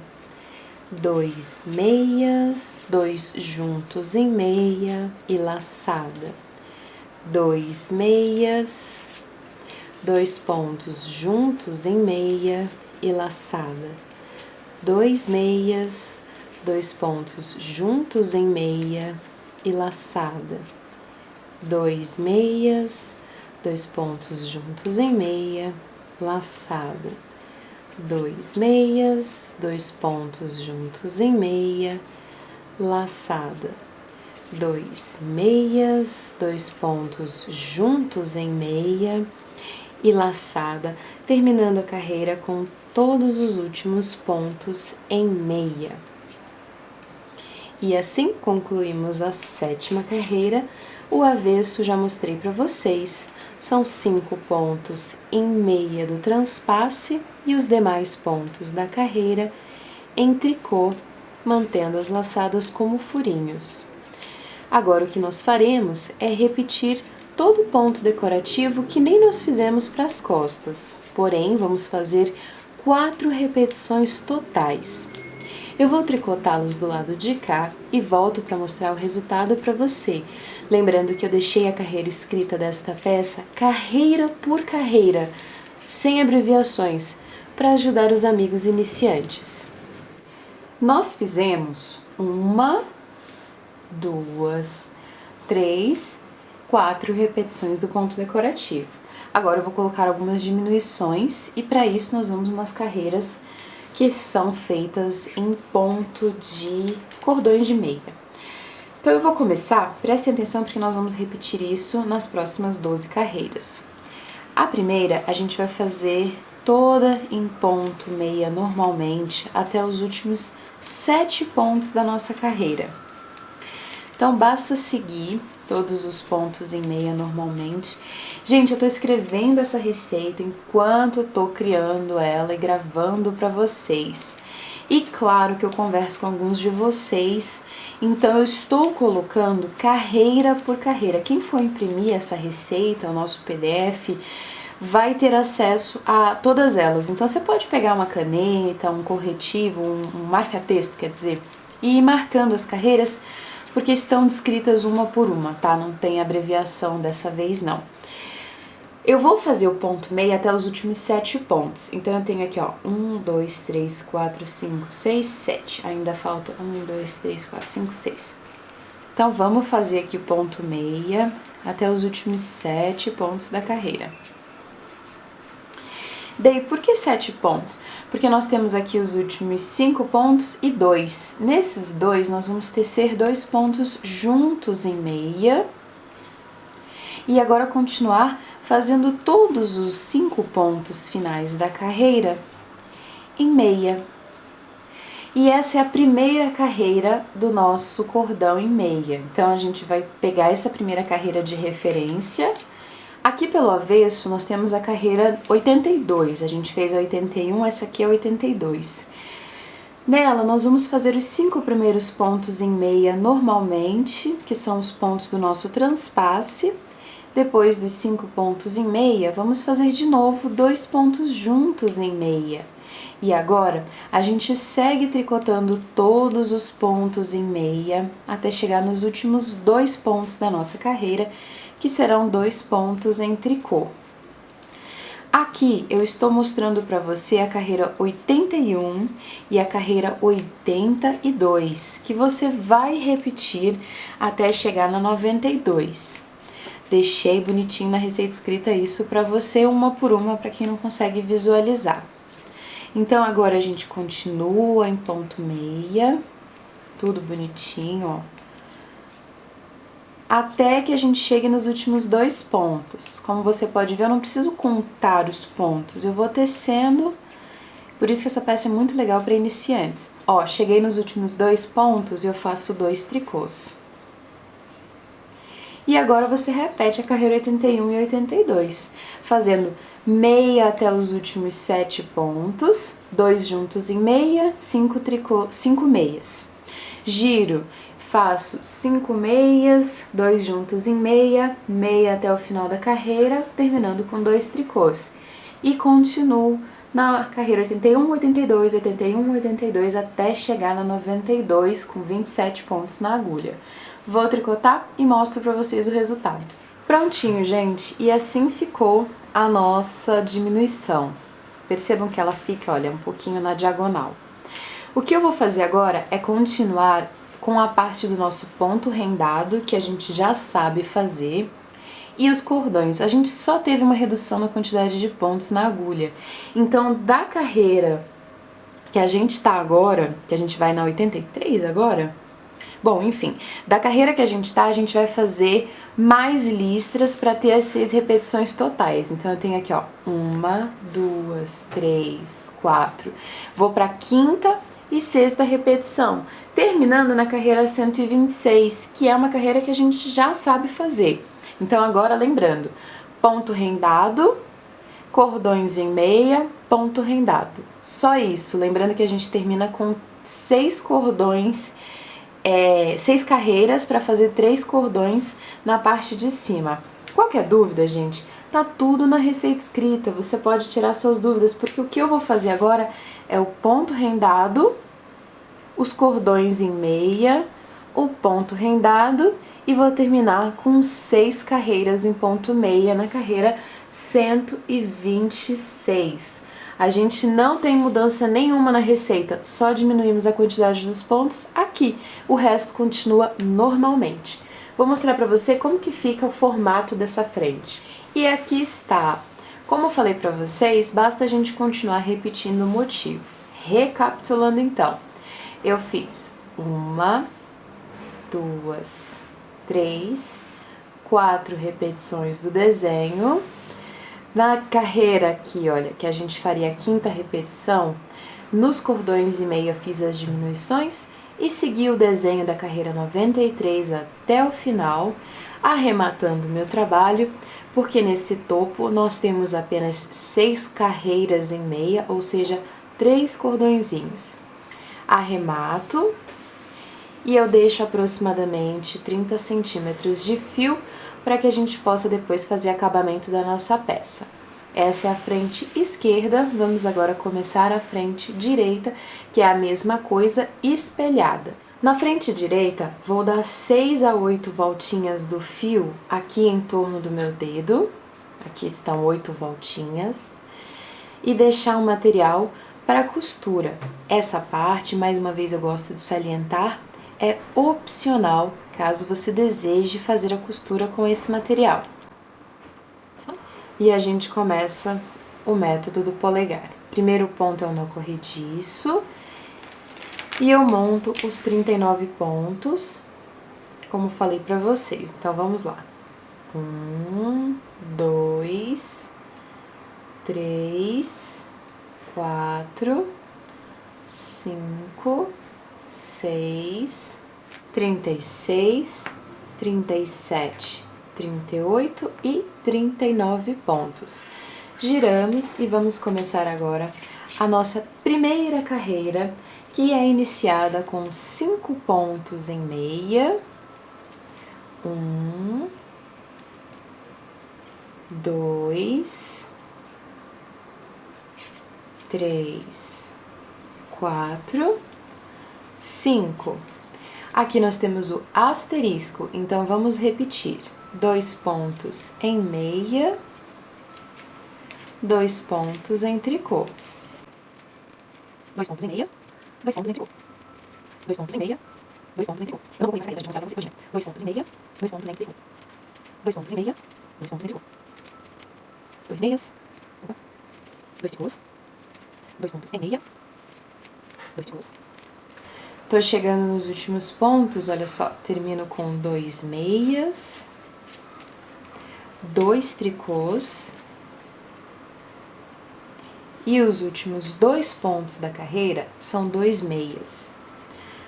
2 meias, 2 juntos em meia e laçada. 2 meias, 2 pontos juntos em meia e laçada. 2 meias, 2 pontos juntos em meia e laçada. 2 meias, 2 pontos juntos em meia, laçada. 2 meias, 2 pontos juntos em meia, laçada. 2 meias, 2 pontos juntos em meia e laçada, terminando a carreira com todos os últimos pontos em meia. E assim concluímos a 7ª carreira. O avesso já mostrei para vocês. São 5 pontos em meia do transpasse e os demais pontos da carreira em tricô, mantendo as laçadas como furinhos. Agora o que nós faremos é repetir todo o ponto decorativo que nem nós fizemos para as costas, porém vamos fazer 4 repetições totais. Eu vou tricotá-los do lado de cá e volto para mostrar o resultado para você. Lembrando que eu deixei a carreira escrita desta peça carreira por carreira, sem abreviações, para ajudar os amigos iniciantes. Nós fizemos 1, 2, 3, 4 repetições do ponto decorativo. Agora eu vou colocar algumas diminuições e para isso nós vamos nas carreiras que são feitas em ponto de cordões de meia. Então eu vou começar, prestem atenção porque nós vamos repetir isso nas próximas 12 carreiras. A primeira a gente vai fazer toda em ponto meia normalmente até os últimos 7 pontos da nossa carreira. Então basta seguir todos os pontos em meia normalmente. Gente, eu tô escrevendo essa receita enquanto eu tô criando ela e gravando para vocês. E claro que eu converso com alguns de vocês, então eu estou colocando carreira por carreira. Quem for imprimir essa receita, o nosso PDF, vai ter acesso a todas elas. Então você pode pegar uma caneta, um corretivo, um marca-texto, quer dizer, e ir marcando as carreiras, porque estão descritas uma por uma, tá? Não tem abreviação dessa vez, não. Eu vou fazer o ponto meia até os últimos 7 pontos. Então, eu tenho aqui, ó, 1, 2, 3, 4, 5, 6, 7. Ainda falta 1, 2, 3, 4, 5, 6. Então, vamos fazer aqui o ponto meia até os últimos 7 pontos da carreira. Daí, por que 7 pontos? Porque nós temos aqui os últimos 5 pontos e 2. Nesses 2, nós vamos tecer 2 pontos juntos em meia. E agora continuar fazendo todos os 5 pontos finais da carreira em meia. E essa é a primeira carreira do nosso cordão em meia. Então, a gente vai pegar essa primeira carreira de referência. Aqui pelo avesso, nós temos a carreira 82, a gente fez a 81, essa aqui é a 82. Nela, nós vamos fazer os 5 primeiros pontos em meia normalmente, que são os pontos do nosso transpasse. Depois dos 5 pontos em meia, vamos fazer de novo 2 pontos juntos em meia. E agora, a gente segue tricotando todos os pontos em meia, até chegar nos últimos 2 pontos da nossa carreira, que serão 2 pontos em tricô. Aqui eu estou mostrando para você a carreira 81 e a carreira 82, que você vai repetir até chegar na 92. Deixei bonitinho na receita escrita isso para você, uma por uma, para quem não consegue visualizar. Então agora a gente continua em ponto meia, tudo bonitinho, ó. Até que a gente chegue nos últimos 2 pontos. Como você pode ver, eu não preciso contar os pontos, eu vou tecendo, por isso que essa peça é muito legal para iniciantes. Ó, cheguei nos últimos 2 pontos e eu faço 2 tricôs. E agora você repete a carreira 81 e 82, fazendo meia até os últimos 7 pontos, 2 juntos em meia, 5 meias. Giro. Faço 5 meias, 2 juntos em meia, meia até o final da carreira, terminando com 2 tricôs. E continuo na carreira 81, 82, 81, 82, até chegar na 92, com 27 pontos na agulha. Vou tricotar e mostro pra vocês o resultado. Prontinho, gente, e assim ficou a nossa diminuição. Percebam que ela fica, olha, um pouquinho na diagonal. O que eu vou fazer agora é continuar com a parte do nosso ponto rendado, que a gente já sabe fazer, e os cordões. A gente só teve uma redução na quantidade de pontos na agulha. Então, da carreira que a gente tá agora, que a gente vai na 83 agora, bom, enfim, da carreira que a gente tá, a gente vai fazer mais listras para ter as 6 repetições totais. Então, eu tenho aqui, ó, 1, 2, 3, 4. Vou pra quinta e sexta repetição, terminando na carreira 126, que é uma carreira que a gente já sabe fazer. Então agora lembrando, ponto rendado, cordões em meia, ponto rendado. Só isso, lembrando que a gente termina com 6 cordões, 6 carreiras para fazer 3 cordões na parte de cima. Qualquer dúvida, gente, tá tudo na receita escrita, você pode tirar suas dúvidas, porque o que eu vou fazer agora é o ponto rendado, os cordões em meia, o ponto rendado e vou terminar com 6 carreiras em ponto meia na carreira 126. A gente não tem mudança nenhuma na receita, só diminuímos a quantidade dos pontos aqui, o resto continua normalmente. Vou mostrar para você como que fica o formato dessa frente. E aqui está. Como eu falei para vocês, basta a gente continuar repetindo o motivo. Recapitulando então, eu fiz 1, 2, 3, 4 repetições do desenho. Na carreira aqui, olha, que a gente faria a 5ª repetição, nos cordões e meia fiz as diminuições e segui o desenho da carreira 93 até o final, arrematando o meu trabalho, porque nesse topo nós temos apenas 6 carreiras em meia, ou seja, 3 cordõezinhos. Arremato e eu deixo aproximadamente 30 centímetros de fio para que a gente possa depois fazer acabamento da nossa peça. Essa é a frente esquerda, vamos agora começar a frente direita, que é a mesma coisa, espelhada. Na frente direita, vou dar 6 a 8 voltinhas do fio aqui em torno do meu dedo, aqui estão 8 voltinhas, e deixar o material para costura. Essa parte, mais uma vez eu gosto de salientar, é opcional, caso você deseje fazer a costura com esse material. E a gente começa o método do polegar. Primeiro ponto é o nó corrediço, e eu monto os 39 pontos, como falei pra vocês. Então, vamos lá. 1, 2, 3, 4, 5, 6, 36, 37, 38 e 39 pontos. Giramos e vamos começar agora a nossa primeira carreira, que é iniciada com 5 pontos em meia. 1, 2, 3, 4, 5. Aqui nós temos o asterisco, então vamos repetir. 2 pontos em meia, 2 pontos em tricô. 2 pontos em meia, 2 pontos em tricô. 2 pontos em meia, 2 pontos em tricô. Eu não vou pegar essa carreira pra gente mostrar pra você hoje. 2 pontos em meia, 2 pontos em tricô. 2 pontos em meia, 2 pontos em tricô. 2 meias, 2 tricôs. 2 pontos em meia, 2 tricôs. Tô chegando nos últimos pontos, olha só, termino com 2 meias, 2 tricôs e os últimos 2 pontos da carreira são 2 meias.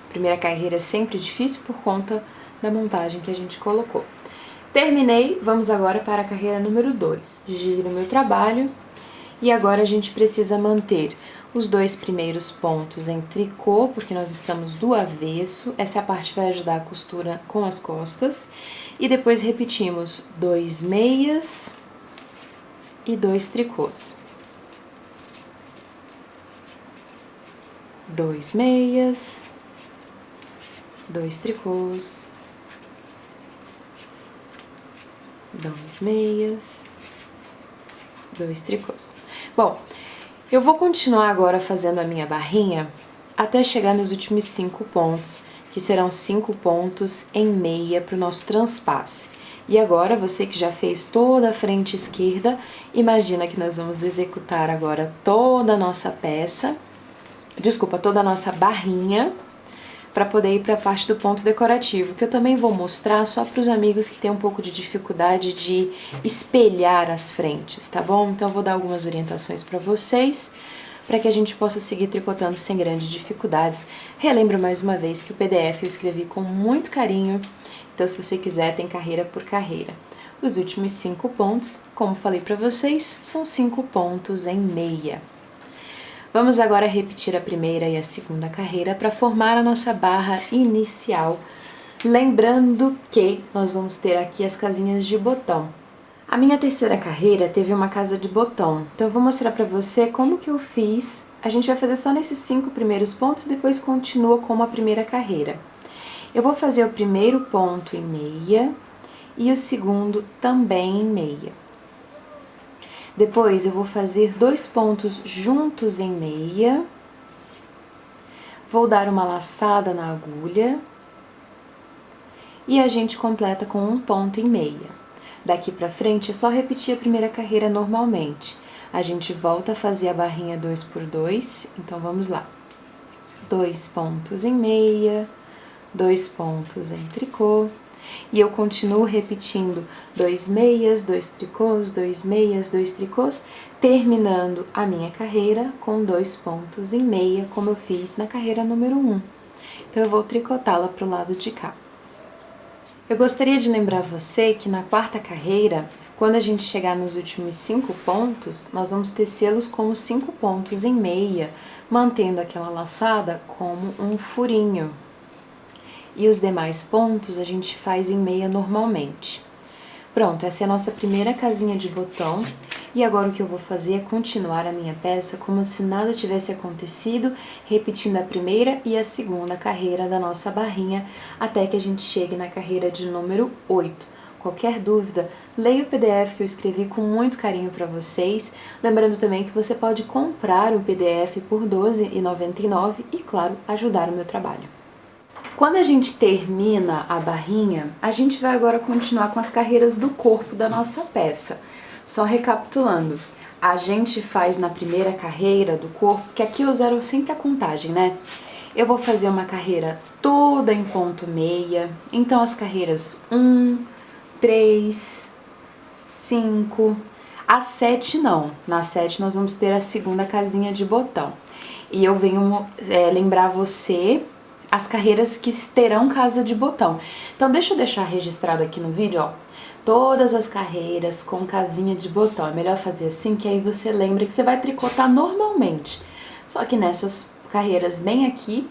Primeira carreira é sempre difícil por conta da montagem que a gente colocou. Terminei, vamos agora para a carreira número 2. Giro meu trabalho e agora a gente precisa manter os 2 primeiros pontos em tricô, porque nós estamos do avesso. Essa parte vai ajudar a costura com as costas. E depois repetimos 2 meias e 2 tricôs. 2 meias, 2 tricôs, 2 meias, 2 tricôs. Bom, eu vou continuar agora fazendo a minha barrinha até chegar nos últimos 5 pontos, que serão 5 pontos em meia para o nosso transpasse. E agora, você que já fez toda a frente esquerda, imagina que nós vamos executar agora toda a nossa peça, toda a nossa barrinha, para poder ir para a parte do ponto decorativo, que eu também vou mostrar só para os amigos que têm um pouco de dificuldade de espelhar as frentes, tá bom? Então, eu vou dar algumas orientações para vocês, para que a gente possa seguir tricotando sem grandes dificuldades. Relembro mais uma vez que o PDF eu escrevi com muito carinho, então se você quiser tem carreira por carreira. Os últimos 5 pontos, como falei para vocês, são 5 pontos em meia. Vamos agora repetir a primeira e a segunda carreira para formar a nossa barra inicial. Lembrando que nós vamos ter aqui as casinhas de botão. A minha terceira carreira teve uma casa de botão, então eu vou mostrar para você como que eu fiz. A gente vai fazer só nesses 5 primeiros pontos, depois continua como a primeira carreira. Eu vou fazer o primeiro ponto em meia e o segundo também em meia. Depois eu vou fazer 2 pontos juntos em meia, vou dar uma laçada na agulha e a gente completa com um ponto em meia. Daqui pra frente é só repetir a primeira carreira normalmente. A gente volta a fazer a barrinha 2 por 2, então vamos lá. 2 pontos em meia, 2 pontos em tricô. E eu continuo repetindo 2 meias, 2 tricôs, 2 meias, 2 tricôs, terminando a minha carreira com 2 pontos em meia, como eu fiz na carreira número 1. Então, eu vou tricotá-la para o lado de cá. Eu gostaria de lembrar você que na quarta carreira, quando a gente chegar nos últimos 5 pontos, nós vamos tecê-los como 5 pontos em meia, mantendo aquela laçada como um furinho. E os demais pontos a gente faz em meia normalmente. Pronto, essa é a nossa primeira casinha de botão. E agora o que eu vou fazer é continuar a minha peça como se nada tivesse acontecido, repetindo a primeira e a segunda carreira da nossa barrinha, até que a gente chegue na carreira de número 8. Qualquer dúvida, leia o PDF que eu escrevi com muito carinho para vocês. Lembrando também que você pode comprar o PDF por R$ 12,99 e, claro, ajudar o meu trabalho. Quando a gente termina a barrinha, a gente vai agora continuar com as carreiras do corpo da nossa peça. Só recapitulando, a gente faz na primeira carreira do corpo, que aqui eu zero sempre a contagem, né? Eu vou fazer uma carreira toda em ponto meia, então as carreiras 1, 3, 5, a 7 não. Na 7 nós vamos ter a segunda casinha de botão. E eu venho lembrar você as carreiras que terão casa de botão. Então, deixa eu deixar registrado aqui no vídeo, ó, todas as carreiras com casinha de botão. É melhor fazer assim, que aí você lembra que você vai tricotar normalmente. Só que nessas carreiras bem aqui,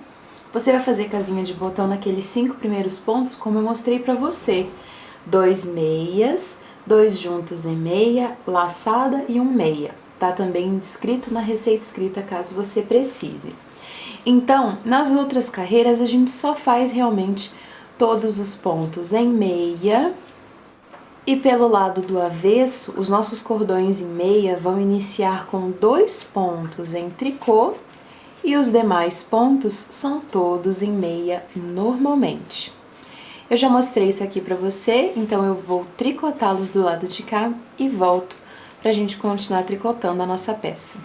você vai fazer casinha de botão naqueles 5 primeiros pontos, como eu mostrei pra você. 2 meias, 2 juntos em meia, laçada e 1 meia. Tá também descrito na receita escrita, caso você precise. Então, nas outras carreiras, a gente só faz realmente todos os pontos em meia. E pelo lado do avesso, os nossos cordões em meia vão iniciar com 2 pontos em tricô e os demais pontos são todos em meia normalmente. Eu já mostrei isso aqui pra você, então eu vou tricotá-los do lado de cá e volto pra gente continuar tricotando a nossa peça.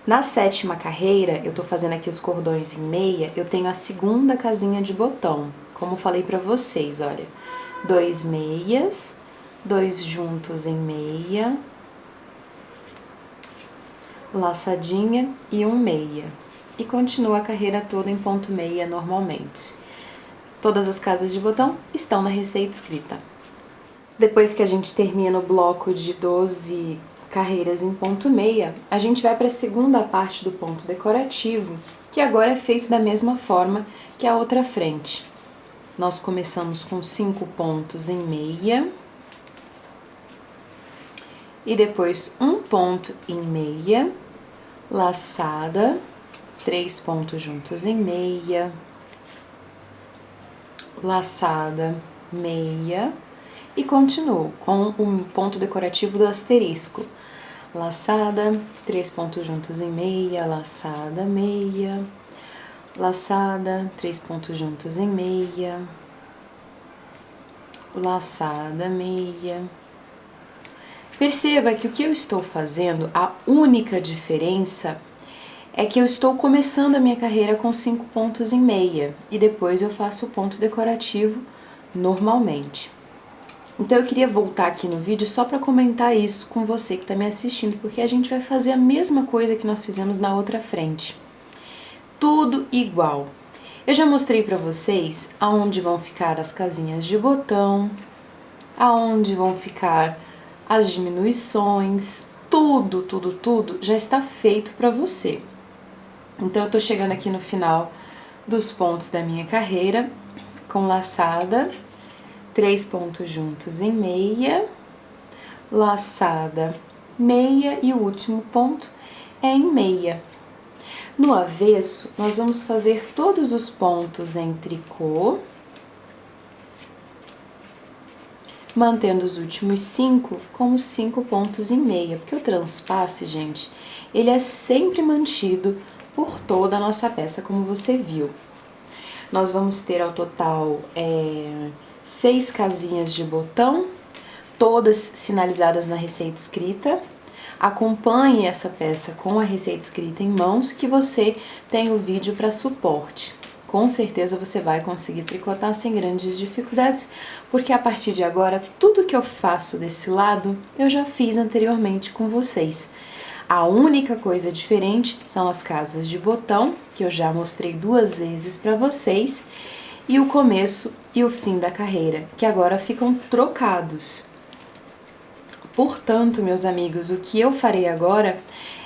Na 7ª carreira, eu tô fazendo aqui os cordões em meia, eu tenho a segunda casinha de botão, como falei pra vocês, olha. 2 meias, 2 juntos em meia, laçadinha e 1 meia. E continua a carreira toda em ponto meia normalmente. Todas as casas de botão estão na receita escrita. Depois que a gente termina o bloco de 12 carreiras em ponto meia, a gente vai para a segunda parte do ponto decorativo, que agora é feito da mesma forma que a outra frente. Nós começamos com 5 pontos em meia, e depois 1 ponto em meia, laçada, 3 pontos juntos em meia, laçada, meia, e continuo com um ponto decorativo do asterisco. Laçada, 3 pontos juntos em meia, laçada, meia, laçada, 3 pontos juntos em meia, laçada, meia. Perceba que o que eu estou fazendo, a única diferença é que eu estou começando a minha carreira com 5 pontos em meia e depois eu faço o ponto decorativo normalmente. Então eu queria voltar aqui no vídeo só para comentar isso com você que está me assistindo, porque a gente vai fazer a mesma coisa que nós fizemos na outra frente. Tudo igual. Eu já mostrei para vocês aonde vão ficar as casinhas de botão, aonde vão ficar as diminuições, tudo já está feito para você. Então eu tô chegando aqui no final dos pontos da minha carreira, com laçada, 3 pontos juntos em meia, laçada, meia e o último ponto é em meia. No avesso, nós vamos fazer todos os pontos em tricô, mantendo os últimos 5 como 5 pontos em meia, porque o transpasse, gente, ele é sempre mantido por toda a nossa peça, como você viu. Nós vamos ter ao total 6 casinhas de botão, todas sinalizadas na receita escrita. Acompanhe essa peça com a receita escrita em mãos, que você tem o vídeo para suporte. Com certeza você vai conseguir tricotar sem grandes dificuldades, porque a partir de agora, tudo que eu faço desse lado, eu já fiz anteriormente com vocês. A única coisa diferente são as casas de botão, que eu já mostrei 2 vezes para vocês, e o começo e o fim da carreira, que agora ficam trocados. Portanto, meus amigos, o que eu farei agora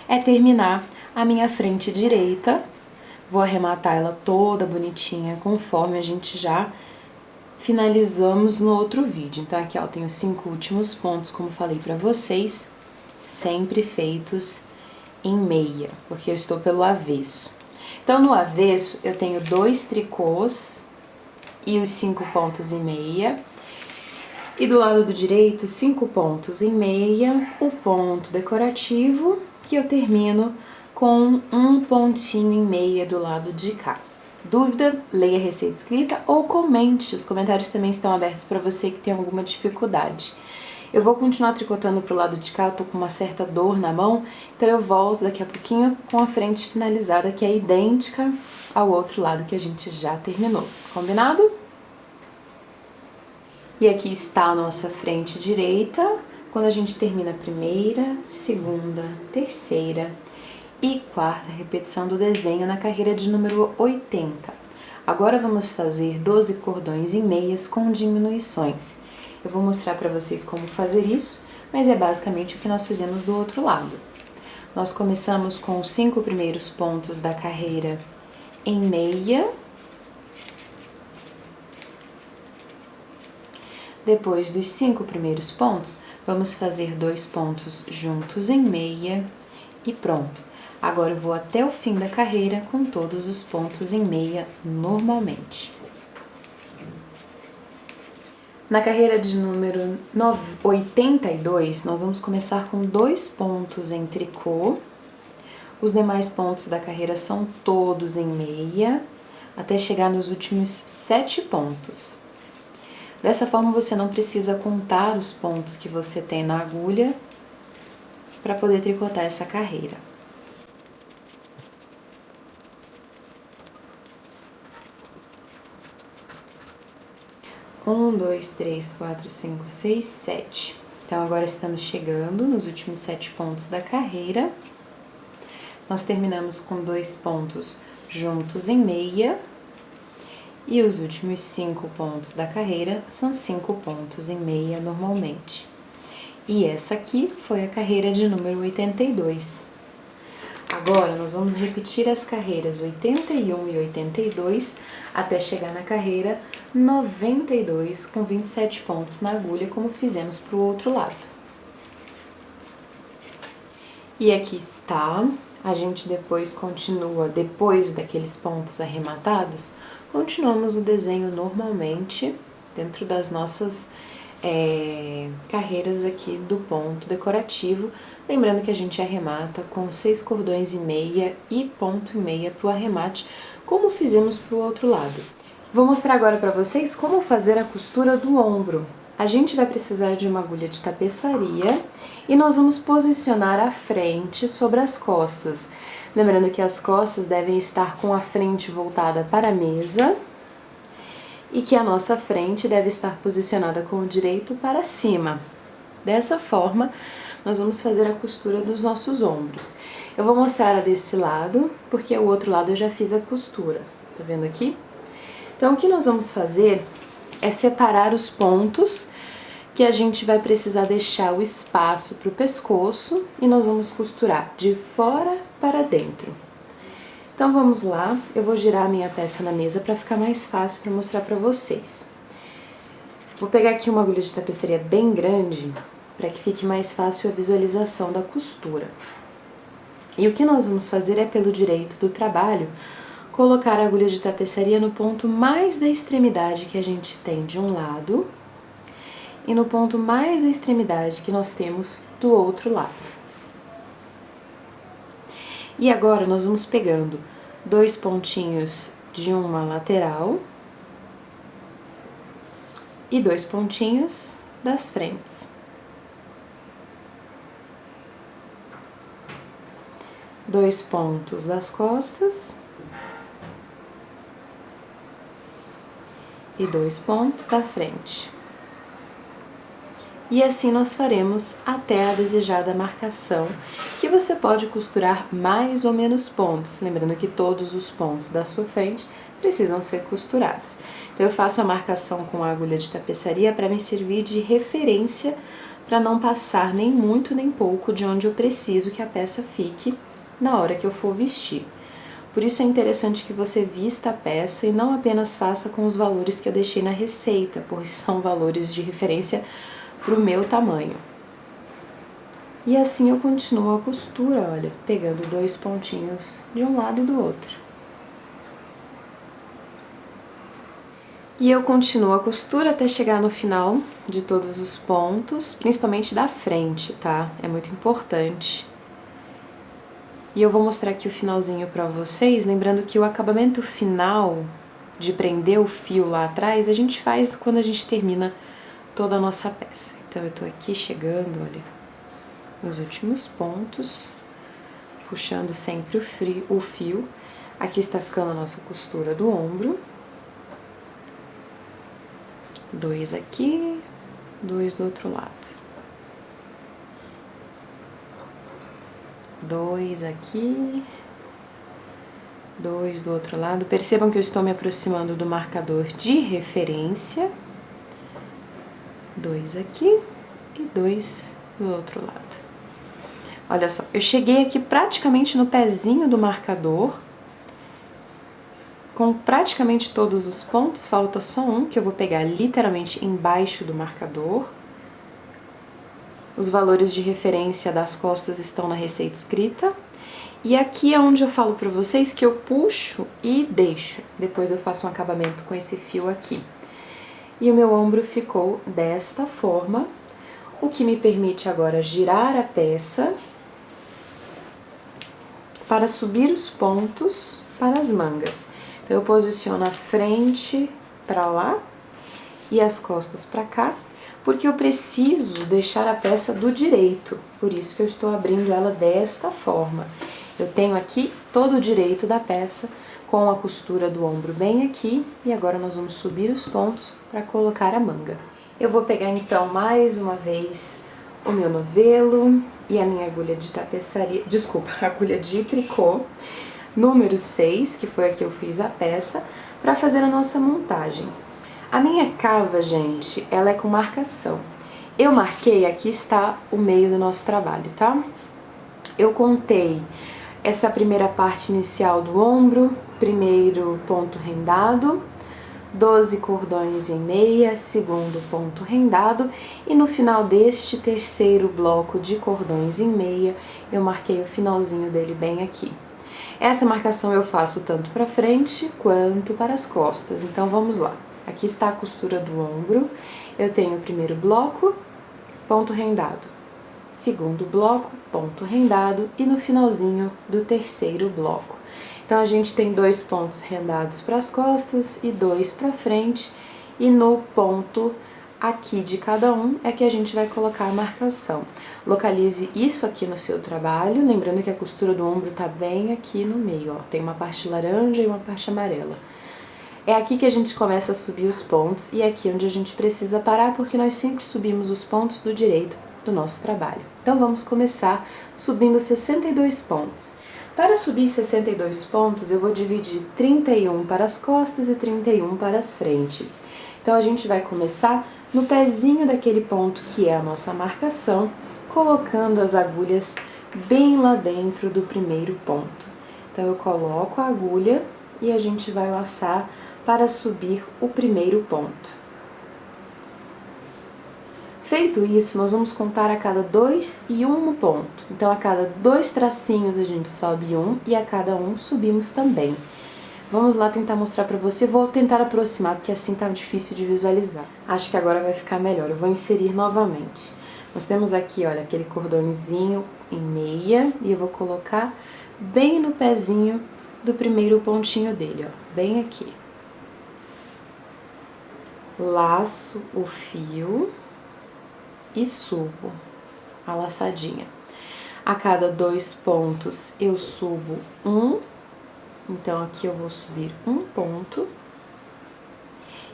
é terminar a minha frente direita. Vou arrematar ela toda bonitinha, conforme a gente já finalizamos no outro vídeo. Então aqui, ó, tem os 5 últimos pontos, como falei pra vocês, sempre feitos em meia, porque eu estou pelo avesso. Então, no avesso, eu tenho 2 tricôs e os 5 pontos em meia. E do lado do direito, 5 pontos em meia, o ponto decorativo, que eu termino com um pontinho em meia do lado de cá. Dúvida? Leia a receita escrita ou comente. Os comentários também estão abertos para você que tem alguma dificuldade. Eu vou continuar tricotando pro lado de cá, eu tô com uma certa dor na mão, então eu volto daqui a pouquinho com a frente finalizada, que é idêntica ao outro lado que a gente já terminou. Combinado? E aqui está a nossa frente direita, quando a gente termina a primeira, segunda, terceira e quarta repetição do desenho na carreira de número 80. Agora vamos fazer 12 cordões em meias com diminuições. Eu vou mostrar para vocês como fazer isso, mas é basicamente o que nós fizemos do outro lado. Nós começamos com os 5 primeiros pontos da carreira em meia. Depois dos 5 primeiros pontos, vamos fazer 2 pontos juntos em meia e pronto. Agora eu vou até o fim da carreira com todos os pontos em meia normalmente. Na carreira de número 82, nós vamos começar com 2 pontos em tricô. Os demais pontos da carreira são todos em meia, até chegar nos últimos 7 pontos. Dessa forma, você não precisa contar os pontos que você tem na agulha para poder tricotar essa carreira. Um, dois, três, quatro, cinco, seis, 7. Então, agora estamos chegando nos últimos 7 pontos da carreira. Nós terminamos com 2 pontos juntos em meia. E os últimos 5 pontos da carreira são 5 pontos em meia normalmente. E essa aqui foi a carreira de número 82. Agora, nós vamos repetir as carreiras 81 e 82 até chegar na carreira 92 com 27 pontos na agulha, como fizemos para o outro lado. E aqui está, a gente depois continua, depois daqueles pontos arrematados, continuamos o desenho normalmente dentro das nossas carreiras aqui do ponto decorativo, lembrando que a gente arremata com 6 cordões e meia e ponto e meia para o arremate, como fizemos para o outro lado. Vou mostrar agora para vocês como fazer a costura do ombro. A gente vai precisar de uma agulha de tapeçaria e nós vamos posicionar a frente sobre as costas. Lembrando que as costas devem estar com a frente voltada para a mesa e que a nossa frente deve estar posicionada com o direito para cima. Dessa forma, nós vamos fazer a costura dos nossos ombros. Eu vou mostrar a desse lado, porque o outro lado eu já fiz a costura. Tá vendo aqui? Então, o que nós vamos fazer é separar os pontos que a gente vai precisar deixar o espaço para o pescoço e nós vamos costurar de fora para dentro. Então vamos lá, eu vou girar a minha peça na mesa para ficar mais fácil para mostrar para vocês. Vou pegar aqui uma agulha de tapeçaria bem grande para que fique mais fácil a visualização da costura. E o que nós vamos fazer é, pelo direito do trabalho, colocar a agulha de tapeçaria no ponto mais da extremidade que a gente tem de um lado e no ponto mais da extremidade que nós temos do outro lado. E agora nós vamos pegando 2 pontinhos de uma lateral e 2 pontinhos das frentes. Dois pontos das costas e 2 pontos da frente. E assim nós faremos até a desejada marcação, que você pode costurar mais ou menos pontos, lembrando que todos os pontos da sua frente precisam ser costurados. Então eu faço a marcação com a agulha de tapeçaria para me servir de referência, para não passar nem muito nem pouco de onde eu preciso que a peça fique na hora que eu for vestir. Por isso é interessante que você vista a peça e não apenas faça com os valores que eu deixei na receita, pois são valores de referência para o meu tamanho. E assim eu continuo a costura, olha, pegando 2 pontinhos de um lado e do outro. E eu continuo a costura até chegar no final de todos os pontos, principalmente da frente, tá? É muito importante. E eu vou mostrar aqui o finalzinho pra vocês, lembrando que o acabamento final de prender o fio lá atrás, a gente faz quando a gente termina toda a nossa peça. Então eu tô aqui chegando, olha, nos últimos pontos, puxando sempre o fio. Aqui está ficando a nossa costura do ombro. 2 aqui, 2 do outro lado. 2 aqui, 2 do outro lado. Percebam que eu estou me aproximando do marcador de referência. 2 aqui e 2 do outro lado. Olha só, eu cheguei aqui praticamente no pezinho do marcador, com praticamente todos os pontos, falta só um, que eu vou pegar literalmente embaixo do marcador. Os valores de referência das costas estão na receita escrita. E aqui é onde eu falo pra vocês que eu puxo e deixo. Depois eu faço um acabamento com esse fio aqui. E o meu ombro ficou desta forma, o que me permite agora girar a peça para subir os pontos para as mangas. Então, eu posiciono a frente para lá e as costas para cá, porque eu preciso deixar a peça do direito, por isso que eu estou abrindo ela desta forma. Eu tenho aqui todo o direito da peça, com a costura do ombro bem aqui, e agora nós vamos subir os pontos para colocar a manga. Eu vou pegar então mais uma vez o meu novelo e a minha agulha de tapeçaria, desculpa, agulha de tricô, número 6, que foi a que eu fiz a peça, para fazer a nossa montagem. A minha cava, gente, ela é com marcação. Eu marquei, aqui está o meio do nosso trabalho, tá? Eu contei essa primeira parte inicial do ombro, primeiro ponto rendado, 12 cordões em meia, segundo ponto rendado, e no final deste terceiro bloco de cordões em meia, eu marquei o finalzinho dele bem aqui. Essa marcação eu faço tanto para frente quanto para as costas, então vamos lá. Aqui está a costura do ombro, eu tenho o primeiro bloco, ponto rendado, segundo bloco, ponto rendado, e no finalzinho do terceiro bloco. Então, a gente tem 2 pontos rendados para as costas e 2 para frente, e no ponto aqui de cada um é que a gente vai colocar a marcação. Localize isso aqui no seu trabalho, lembrando que a costura do ombro tá bem aqui no meio, ó, tem uma parte laranja e uma parte amarela. É aqui que a gente começa a subir os pontos e é aqui onde a gente precisa parar, porque nós sempre subimos os pontos do direito do nosso trabalho. Então vamos começar subindo 62 pontos. Para subir 62 pontos, eu vou dividir 31 para as costas e 31 para as frentes. Então a gente vai começar no pezinho daquele ponto que é a nossa marcação, colocando as agulhas bem lá dentro do primeiro ponto. Então eu coloco a agulha e a gente vai laçar para subir o primeiro ponto. Feito isso, nós vamos contar a cada 2 e 1 ponto. Então a cada 2 tracinhos a gente sobe um e a cada um subimos também. Vamos lá tentar mostrar pra você, vou tentar aproximar, porque assim tá difícil de visualizar. Acho que agora vai ficar melhor, eu vou inserir novamente. Nós temos aqui, olha, aquele cordãozinho em meia, e eu vou colocar bem no pezinho do primeiro pontinho dele, ó, bem aqui. Laço o fio e subo a laçadinha. A cada 2 pontos eu subo um. Então, aqui eu vou subir um ponto,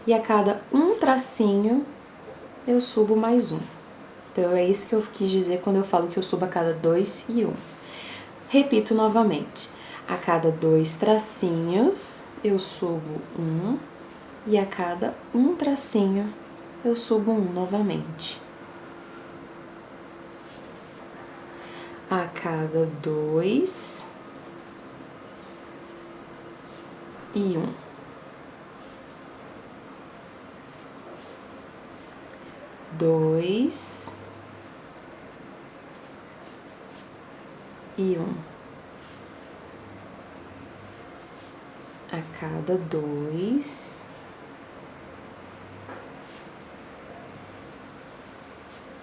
e a cada um tracinho, eu subo mais um. Então, é isso que eu quis dizer quando eu falo que eu subo a cada 2 e 1. Repito novamente, a cada 2 tracinhos, eu subo um, e a cada um tracinho, eu subo um novamente. A cada 2 e 1. Dois e 1. A cada 2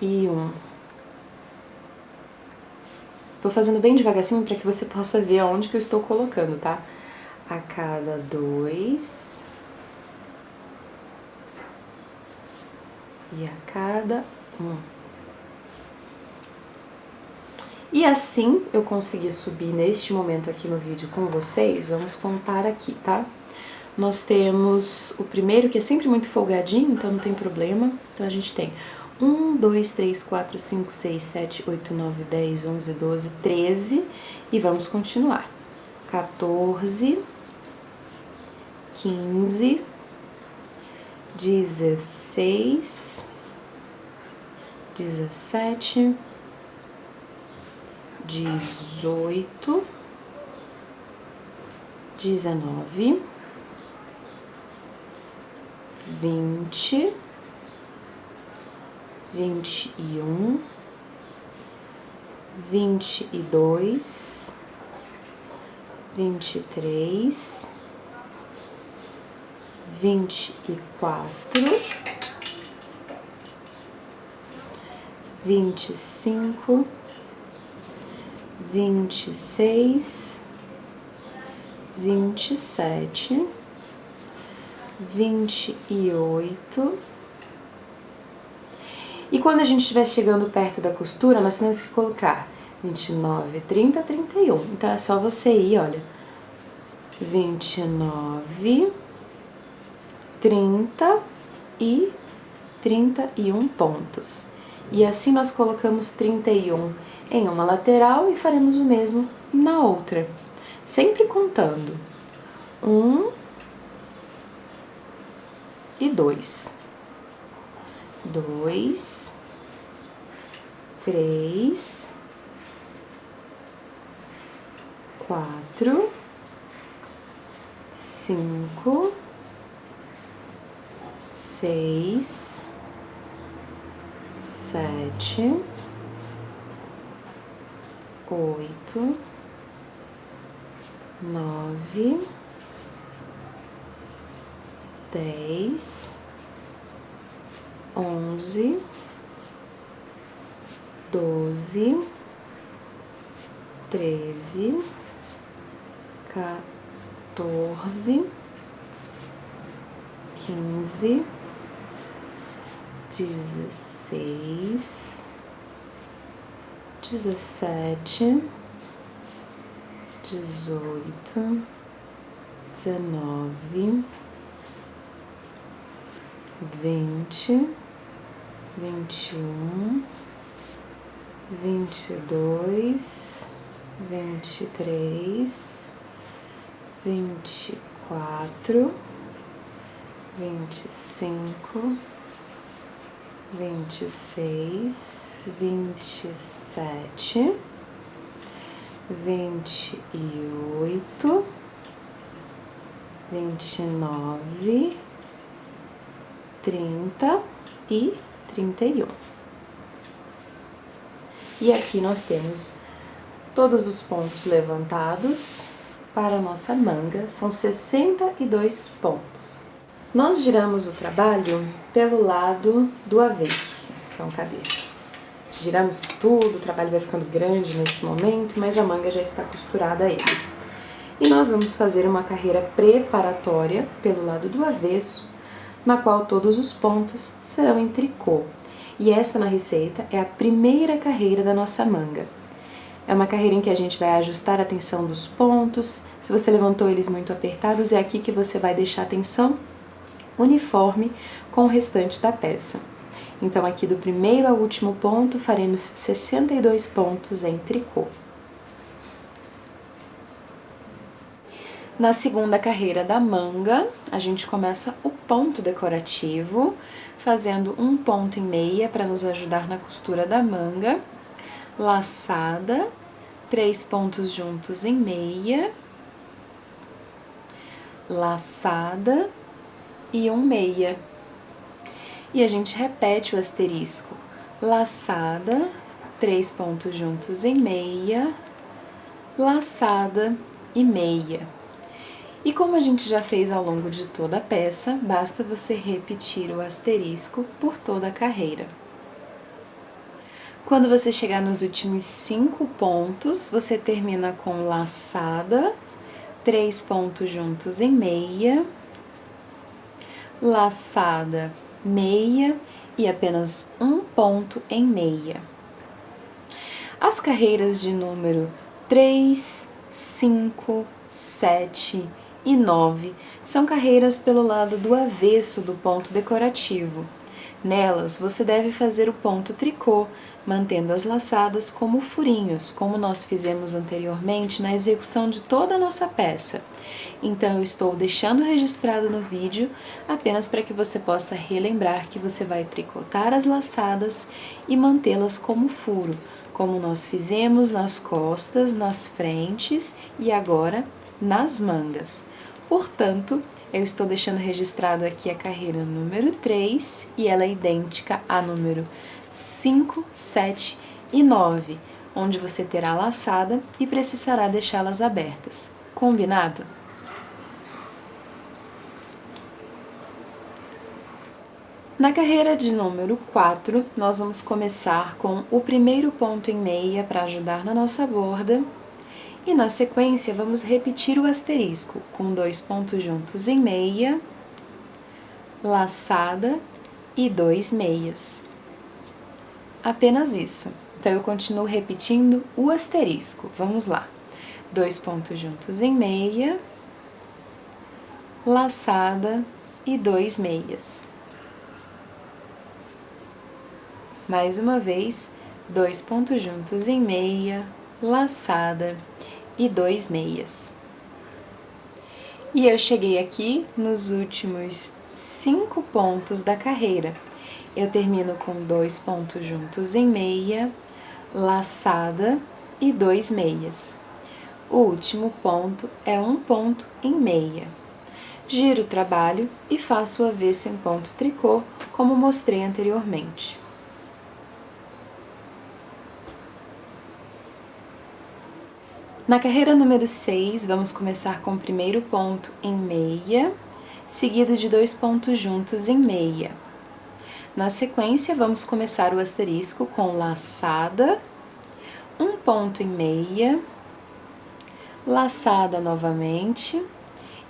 e 1. Tô fazendo bem devagarzinho para que você possa ver aonde que eu estou colocando, tá? A cada 2 e a cada 1. E assim eu consegui subir neste momento aqui no vídeo com vocês. Vamos contar aqui, tá? Nós temos o primeiro, que é sempre muito folgadinho, então não tem problema. Então a gente tem 1, 2, 3, 4, 5, 6, 7, 8, 9, 10, 11, 12, 13 e vamos continuar. 14, 15, 16, 17, 18, 19, 20, 21, 22, 23, 24, 25, 26, 27, 28. E quando a gente estiver chegando perto da costura, nós temos que colocar 29, 30, 31. Então é só você ir, olha, 29, 30 e 31 pontos. E assim nós colocamos 31 em uma lateral e faremos o mesmo na outra. Sempre contando. 1 e 2. 2, 3, 4, 5, 6, 7, 8, 9, 10, 11, 12, 13, 14, 15, 16, 17, 18, 19, 20, 21, 22, 23, 24, 25, 26, 27, 28, 29, 30 e 31. E aqui nós temos todos os pontos levantados para a nossa manga, são 62 pontos. Nós giramos o trabalho pelo lado do avesso, então cadê? Giramos tudo, o trabalho vai ficando grande nesse momento, mas a manga já está costurada a ele. E nós vamos fazer uma carreira preparatória pelo lado do avesso, na qual todos os pontos serão em tricô. E esta na receita é a primeira carreira da nossa manga. É uma carreira em que a gente vai ajustar a tensão dos pontos. Se você levantou eles muito apertados, é aqui que você vai deixar a tensão uniforme com o restante da peça. Então, aqui do primeiro ao último ponto, faremos 62 pontos em tricô. Na segunda carreira da manga, a gente começa o ponto decorativo, fazendo um ponto em meia para nos ajudar na costura da manga, laçada, 3 pontos juntos em meia, laçada e um meia. E a gente repete o asterisco, laçada, 3 pontos juntos em meia, laçada e meia. E como a gente já fez ao longo de toda a peça, basta você repetir o asterisco por toda a carreira. Quando você chegar nos últimos 5 pontos, você termina com laçada, 3 pontos juntos em meia, laçada, meia e apenas um ponto em meia. As carreiras de número 3, 5, 7 e 9 são carreiras pelo lado do avesso do ponto decorativo. Nelas, você deve fazer o ponto tricô, mantendo as laçadas como furinhos, como nós fizemos anteriormente na execução de toda a nossa peça. Então, eu estou deixando registrado no vídeo apenas para que você possa relembrar que você vai tricotar as laçadas e mantê-las como furo, como nós fizemos nas costas, nas frentes e agora nas mangas. Portanto, eu estou deixando registrado aqui a carreira número 3 e ela é idêntica à número 5, 7 e 9, onde você terá a laçada e precisará deixá-las abertas. Combinado? Na carreira de número 4, nós vamos começar com o primeiro ponto em meia para ajudar na nossa borda. E na sequência, vamos repetir o asterisco, com 2 pontos juntos em meia, laçada e 2 meias. Apenas isso. Então, eu continuo repetindo o asterisco. Vamos lá. 2 pontos juntos em meia, laçada e 2 meias. Mais uma vez, 2 pontos juntos em meia, laçada e 2 meias. E eu cheguei aqui nos últimos 5 pontos da carreira. Eu termino com 2 pontos juntos em meia, laçada e 2 meias. O último ponto é um ponto em meia. Giro o trabalho e faço o avesso em ponto tricô, como mostrei anteriormente. Na carreira número 6, vamos começar com o primeiro ponto em meia, seguido de 2 pontos juntos em meia. Na sequência, vamos começar o asterisco com laçada, um ponto em meia, laçada novamente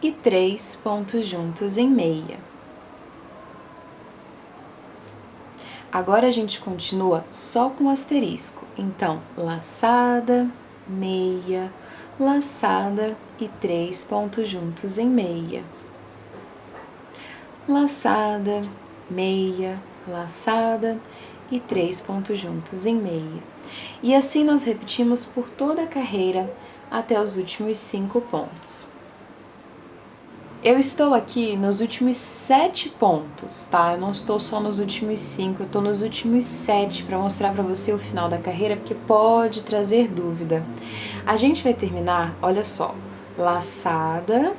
e 3 pontos juntos em meia. Agora a gente continua só com o asterisco, então laçada, meia, laçada e 3 pontos juntos em meia, laçada, meia, laçada e 3 pontos juntos em meia. E assim nós repetimos por toda a carreira até os últimos 5 pontos. Eu estou aqui nos últimos 7 pontos, tá? Eu não estou só nos últimos 5, eu estou nos últimos 7 para mostrar para você o final da carreira, porque pode trazer dúvida. A gente vai terminar, olha só, laçada,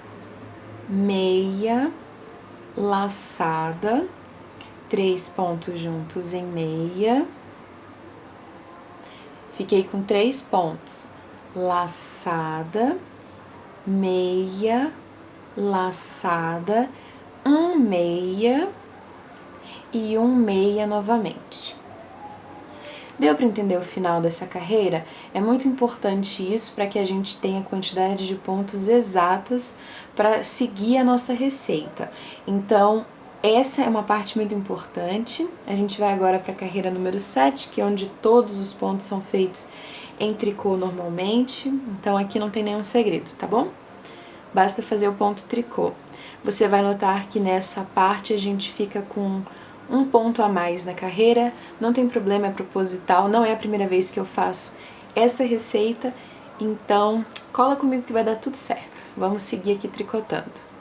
meia, laçada, 3 pontos juntos em meia, fiquei com 3 pontos, laçada, meia, laçada, meia e meia novamente. Deu para entender o final dessa carreira? É muito importante isso para que a gente tenha a quantidade de pontos exatas para seguir a nossa receita. Então, essa é uma parte muito importante. A gente vai agora para a carreira número 7, que é onde todos os pontos são feitos em tricô normalmente. Então, aqui não tem nenhum segredo, tá bom? Basta fazer o ponto tricô. Você vai notar que nessa parte a gente fica com um ponto a mais na carreira, não tem problema, é proposital, não é a primeira vez que eu faço essa receita, então cola comigo que vai dar tudo certo. Vamos seguir aqui tricotando.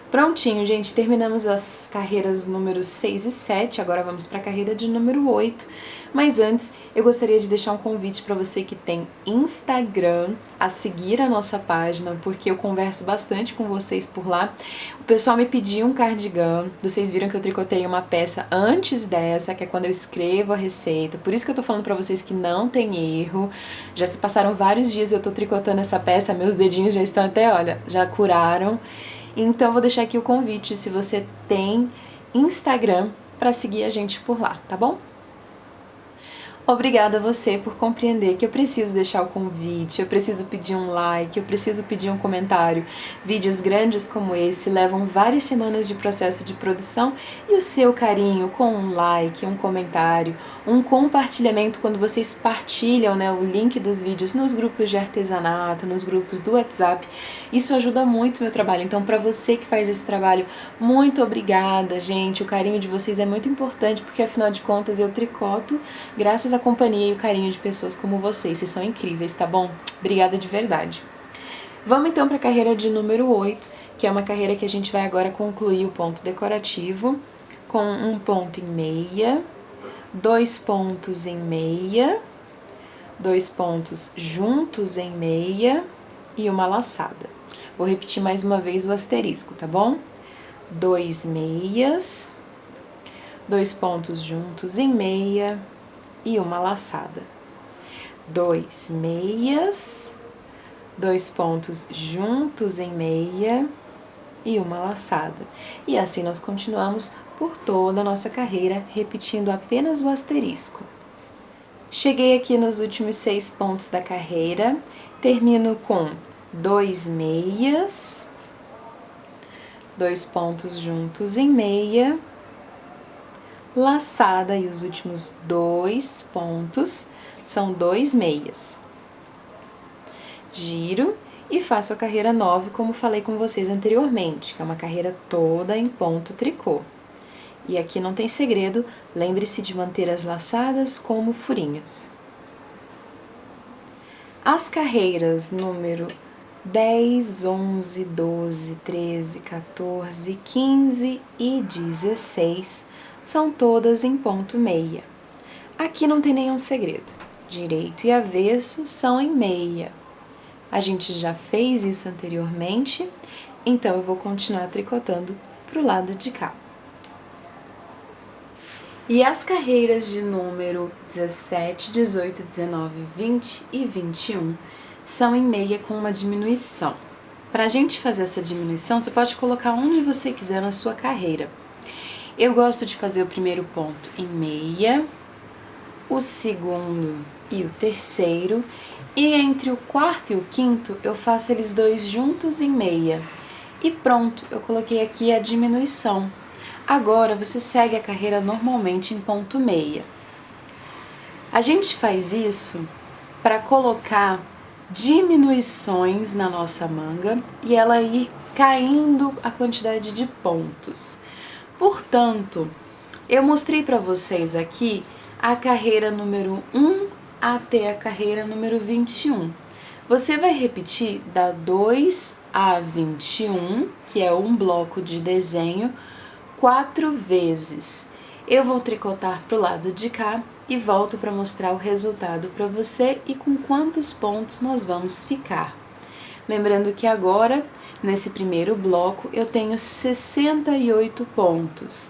Prontinho, gente, terminamos as carreiras número 6 e 7, agora vamos para a carreira de número 8. Mas antes, eu gostaria de deixar um convite para você que tem Instagram a seguir a nossa página, porque eu converso bastante com vocês por lá. O pessoal me pediu um cardigan, vocês viram que eu tricotei uma peça antes dessa, que é quando eu escrevo a receita. Por isso que eu tô falando para vocês que não tem erro. Já se passaram vários dias eu tô tricotando essa peça, meus dedinhos já estão até, olha, já curaram. Então vou deixar aqui o convite se você tem Instagram para seguir a gente por lá, tá bom? Obrigada a você por compreender que eu preciso deixar o convite, eu preciso pedir um like, eu preciso pedir um comentário. Vídeos grandes como esse levam várias semanas de processo de produção e o seu carinho com um like, um comentário, um compartilhamento quando vocês partilham, né, o link dos vídeos nos grupos de artesanato, nos grupos do WhatsApp, isso ajuda muito o meu trabalho. Então, para você que faz esse trabalho, muito obrigada, gente. O carinho de vocês é muito importante porque, afinal de contas, eu tricoto graças à companhia e o carinho de pessoas como vocês. Vocês são incríveis, tá bom? Obrigada de verdade. Vamos então para a carreira de número 8, que é uma carreira que a gente vai agora concluir o ponto decorativo com um ponto em meia, 2 pontos em meia, 2 pontos juntos em meia e uma laçada. Vou repetir mais uma vez o asterisco, tá bom? 2 meias, 2 pontos juntos em meia e uma laçada. 2 meias, 2 pontos juntos em meia e uma laçada. E assim nós continuamos por toda a nossa carreira, repetindo apenas o asterisco. Cheguei aqui nos últimos 6 pontos da carreira, termino com 2 meias, 2 pontos juntos em meia, laçada e os últimos 2 pontos são 2 meias. Giro e faço a carreira 9, como falei com vocês anteriormente, que é uma carreira toda em ponto tricô. E aqui não tem segredo, lembre-se de manter as laçadas como furinhos. As carreiras número 10, 11, 12, 13, 14, 15 e 16 são todas em ponto meia. Aqui não tem nenhum segredo, direito e avesso são em meia. A gente já fez isso anteriormente, então eu vou continuar tricotando para o lado de cá. E as carreiras de número 17, 18, 19, 20 e 21 são em meia com uma diminuição. Para a gente fazer essa diminuição, você pode colocar onde você quiser na sua carreira. Eu gosto de fazer o primeiro ponto em meia, o segundo e o terceiro, e entre o quarto e o quinto eu faço eles dois juntos em meia. E pronto, eu coloquei aqui a diminuição. Agora você segue a carreira normalmente em ponto meia. A gente faz isso para colocar diminuições na nossa manga e ela ir caindo a quantidade de pontos. Portanto, eu mostrei para vocês aqui a carreira número 1 até a carreira número 21. Você vai repetir da 2 a 21, que é um bloco de desenho, 4 vezes. Eu vou tricotar pro lado de cá e volto para mostrar o resultado para você e com quantos pontos nós vamos ficar. Lembrando que agora, nesse primeiro bloco, eu tenho 68 pontos.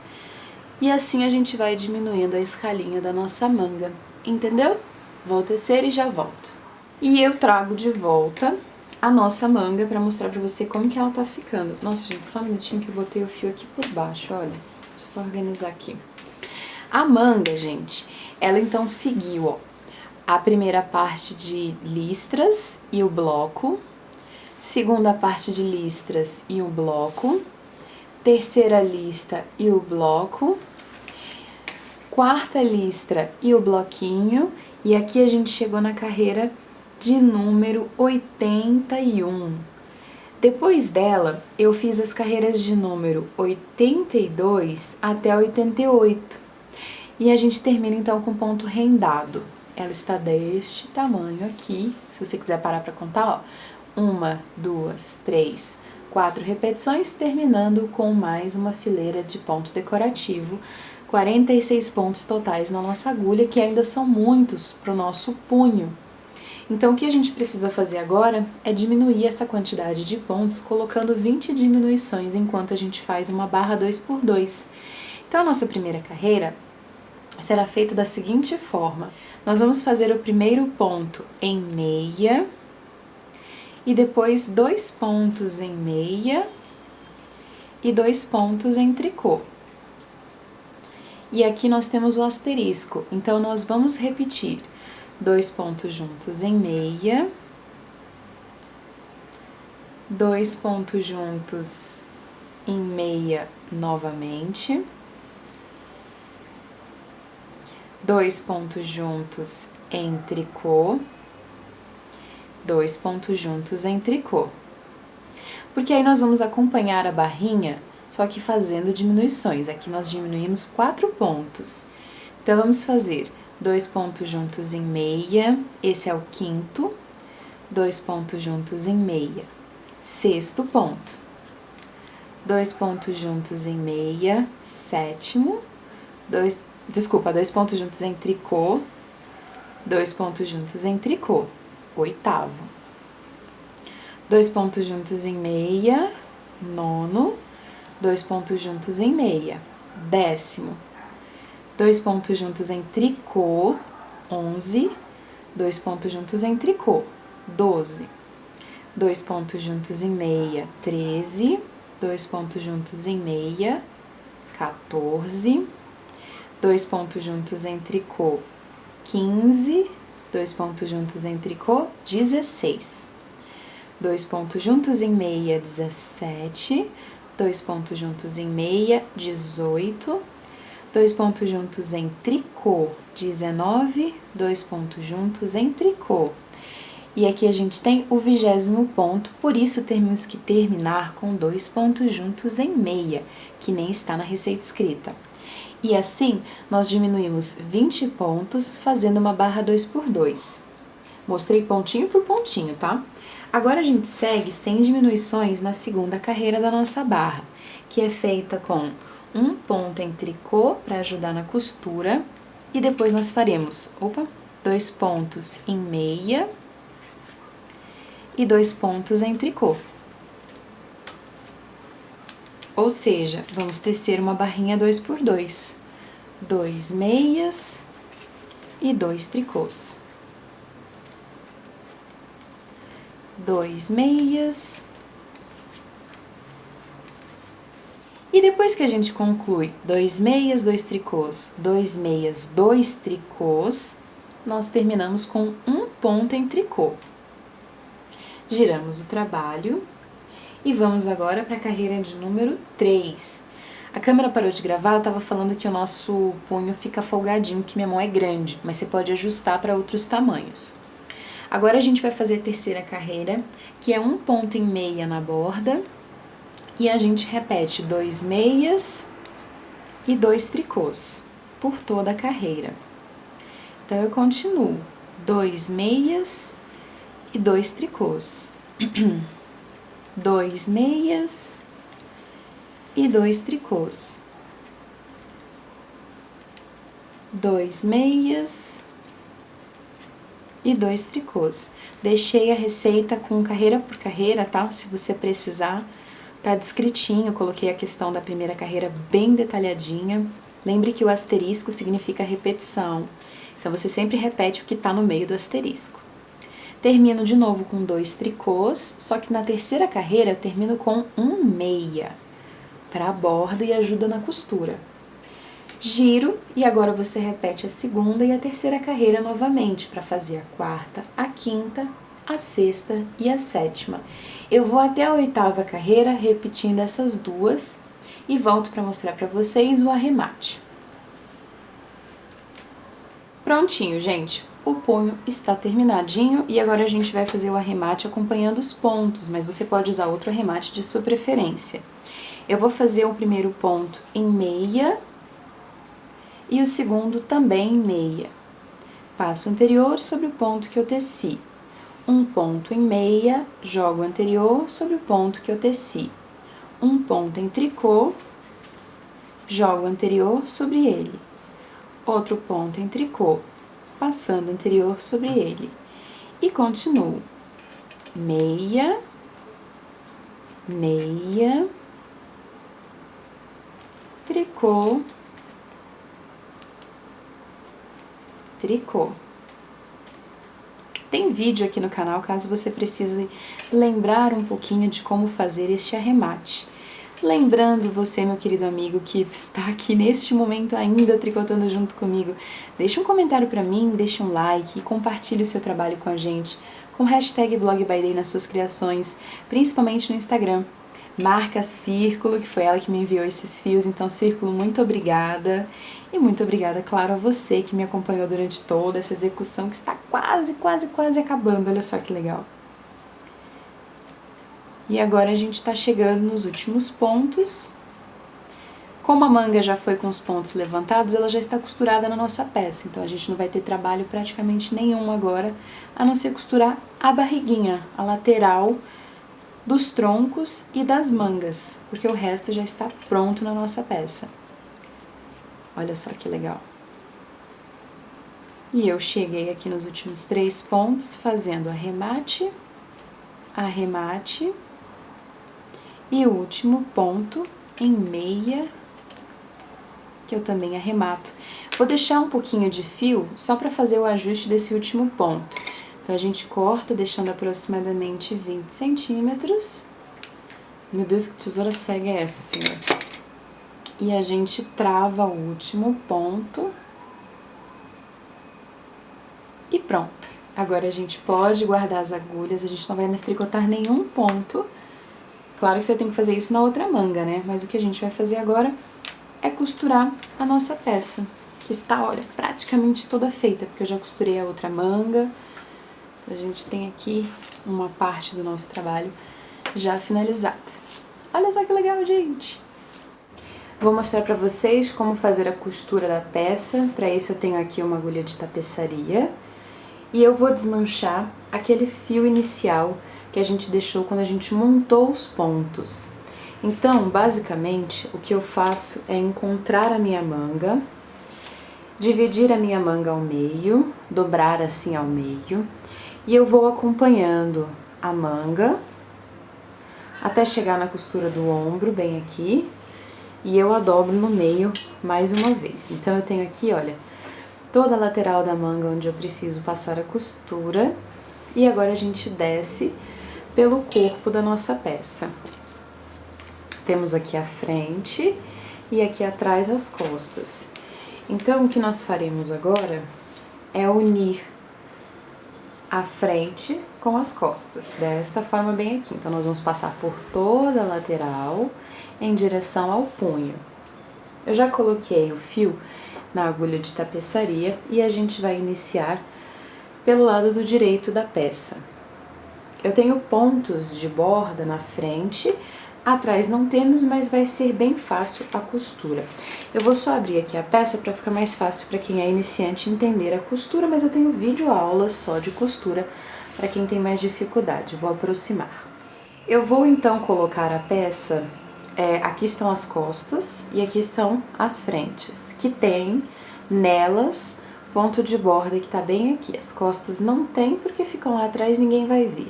E assim a gente vai diminuindo a escalinha da nossa manga, entendeu? Vou tecer e já volto. E eu trago de volta a nossa manga para mostrar para você como que ela tá ficando. Nossa, gente, só um minutinho que eu botei o fio aqui por baixo, olha. Deixa eu só organizar aqui. A manga, gente, ela então seguiu, ó, a primeira parte de listras e o bloco, segunda parte de listras e o bloco, terceira lista e o bloco, quarta listra e o bloquinho, e aqui a gente chegou na carreira de número 81. Depois dela, eu fiz as carreiras de número 82 até 88. E a gente termina então com ponto rendado. Ela está deste tamanho aqui. Se você quiser parar para contar, ó. 1, 2, 3, 4 repetições, terminando com mais uma fileira de ponto decorativo. 46 pontos totais na nossa agulha, que ainda são muitos para o nosso punho. Então, o que a gente precisa fazer agora é diminuir essa quantidade de pontos, colocando 20 diminuições enquanto a gente faz uma barra 2x2. Então, a nossa primeira carreira será feita da seguinte forma. Nós vamos fazer o primeiro ponto em meia, e depois 2 pontos em meia e 2 pontos em tricô. E aqui nós temos o asterisco, então nós vamos repetir 2 pontos juntos em meia, 2 pontos juntos em meia novamente, 2 pontos juntos em tricô, 2 pontos juntos em tricô. Porque aí nós vamos acompanhar a barrinha, só que fazendo diminuições. Aqui nós diminuímos 4 pontos. Então, vamos fazer 2 pontos juntos em meia, esse é o quinto, 2 pontos juntos em meia, sexto ponto, 2 pontos juntos em meia, sétimo, 2 pontos juntos em tricô, 2 pontos juntos em tricô, oitavo, 2 pontos juntos em meia, nono, 2 pontos juntos em meia, décimo, 2 pontos juntos em tricô, 11, 2 pontos juntos em tricô, 12, 2 pontos juntos em meia, 13, 2 pontos juntos em meia, 14, 2 pontos juntos em tricô, 15, 2 pontos juntos em tricô, 16, 2 pontos juntos em meia, 17, 2 pontos juntos em meia, 18, 2 pontos juntos em tricô, 19, 2 pontos juntos em tricô. E aqui a gente tem o 20º ponto, por isso temos que terminar com 2 pontos juntos em meia, que nem está na receita escrita. E assim, nós diminuímos 20 pontos fazendo uma barra 2x2. Mostrei pontinho por pontinho, tá? Agora a gente segue sem diminuições na segunda carreira da nossa barra, que é feita com um ponto em tricô para ajudar na costura, e depois nós faremos, 2 pontos em meia e 2 pontos em tricô. Ou seja, vamos tecer uma barrinha 2x2, 2 meias e 2 tricôs. 2 meias. E depois que a gente conclui 2 meias, 2 tricôs, 2 meias, 2 tricôs, nós terminamos com um ponto em tricô. Giramos o trabalho e vamos agora para a carreira de número 3. A câmera parou de gravar, eu estava falando que o nosso punho fica folgadinho, que minha mão é grande, mas você pode ajustar para outros tamanhos. Agora a gente vai fazer a terceira carreira, que é um ponto em meia na borda, e a gente repete 2 meias e 2 tricôs por toda a carreira. Então, eu continuo 2 meias e 2 tricôs, 2 meias e 2 tricôs, 2 meias e 2 tricôs. Deixei a receita com carreira por carreira, tá? Se você precisar, tá descritinho, coloquei a questão da primeira carreira bem detalhadinha. Lembre que o asterisco significa repetição, então você sempre repete o que tá no meio do asterisco. Termino de novo com 2 tricôs, só que na terceira carreira eu termino com 1 meia, para a borda e ajuda na costura. Giro e agora você repete a segunda e a terceira carreira novamente, para fazer a quarta, a quinta, a sexta e a sétima. Eu vou até a oitava carreira repetindo essas duas e volto para mostrar para vocês o arremate. Prontinho, gente. O punho está terminadinho e agora a gente vai fazer o arremate acompanhando os pontos, mas você pode usar outro arremate de sua preferência. Eu vou fazer o primeiro ponto em meia e o segundo também em meia. Passo o anterior sobre o ponto que eu teci. Um ponto em meia, jogo o anterior sobre o ponto que eu teci. Um ponto em tricô, jogo o anterior sobre ele. Outro ponto em tricô, passando o anterior sobre ele. E continuo. Meia, meia, tricô, tricô. Tem vídeo aqui no canal caso você precise lembrar um pouquinho de como fazer este arremate. Lembrando você, meu querido amigo, que está aqui neste momento ainda tricotando junto comigo, deixa um comentário para mim, deixa um like e compartilhe o seu trabalho com a gente com o hashtag BlogByDay nas suas criações, principalmente no Instagram. Marca Círculo, que foi ela que me enviou esses fios, então Círculo, muito obrigada. E muito obrigada, claro, a você que me acompanhou durante toda essa execução que está quase acabando, olha só que legal. E agora a gente está chegando nos últimos pontos. Como a manga já foi com os pontos levantados, ela já está costurada na nossa peça, então a gente não vai ter trabalho praticamente nenhum agora, a não ser costurar a barriguinha, a lateral dos troncos e das mangas, porque o resto já está pronto na nossa peça. Olha só que legal. E eu cheguei aqui nos últimos 3 pontos, fazendo arremate, arremate e o último ponto em meia, que eu também arremato. Vou deixar um pouquinho de fio só para fazer o ajuste desse último ponto. Então, a gente corta, deixando aproximadamente 20 centímetros. Meu Deus, que tesoura cega é essa, senhor? E a gente trava o último ponto. E pronto. Agora a gente pode guardar as agulhas, a gente não vai mais tricotar nenhum ponto. Claro que você tem que fazer isso na outra manga, né? Mas o que a gente vai fazer agora é costurar a nossa peça, que está, olha, praticamente toda feita, porque eu já costurei a outra manga. A gente tem aqui uma parte do nosso trabalho já finalizada. Olha só que legal, gente! Vou mostrar pra vocês como fazer a costura da peça. Para isso eu tenho aqui uma agulha de tapeçaria e eu vou desmanchar aquele fio inicial que a gente deixou quando a gente montou os pontos. Então, basicamente, o que eu faço é encontrar a minha manga, dividir a minha manga ao meio, dobrar assim ao meio, e eu vou acompanhando a manga até chegar na costura do ombro, bem aqui, e eu a dobro no meio mais uma vez. Então, eu tenho aqui, olha, toda a lateral da manga onde eu preciso passar a costura, e agora a gente desce pelo corpo da nossa peça. Temos aqui a frente e aqui atrás as costas. Então, o que nós faremos agora é unir a frente com as costas, desta forma bem aqui. Então, nós vamos passar por toda a lateral em direção ao punho. Eu já coloquei o fio na agulha de tapeçaria e a gente vai iniciar pelo lado do direito da peça. Eu tenho pontos de borda na frente, Atrás não temos, mas vai ser bem fácil a costura. Eu vou só abrir aqui a peça para ficar mais fácil para quem é iniciante entender a costura, mas eu tenho vídeo aula só de costura para quem tem mais dificuldade. Vou aproximar. Eu vou então colocar a peça, aqui estão as costas e aqui estão as frentes, que tem nelas ponto de borda que tá bem aqui. As costas não tem porque ficam lá atrás, ninguém vai ver.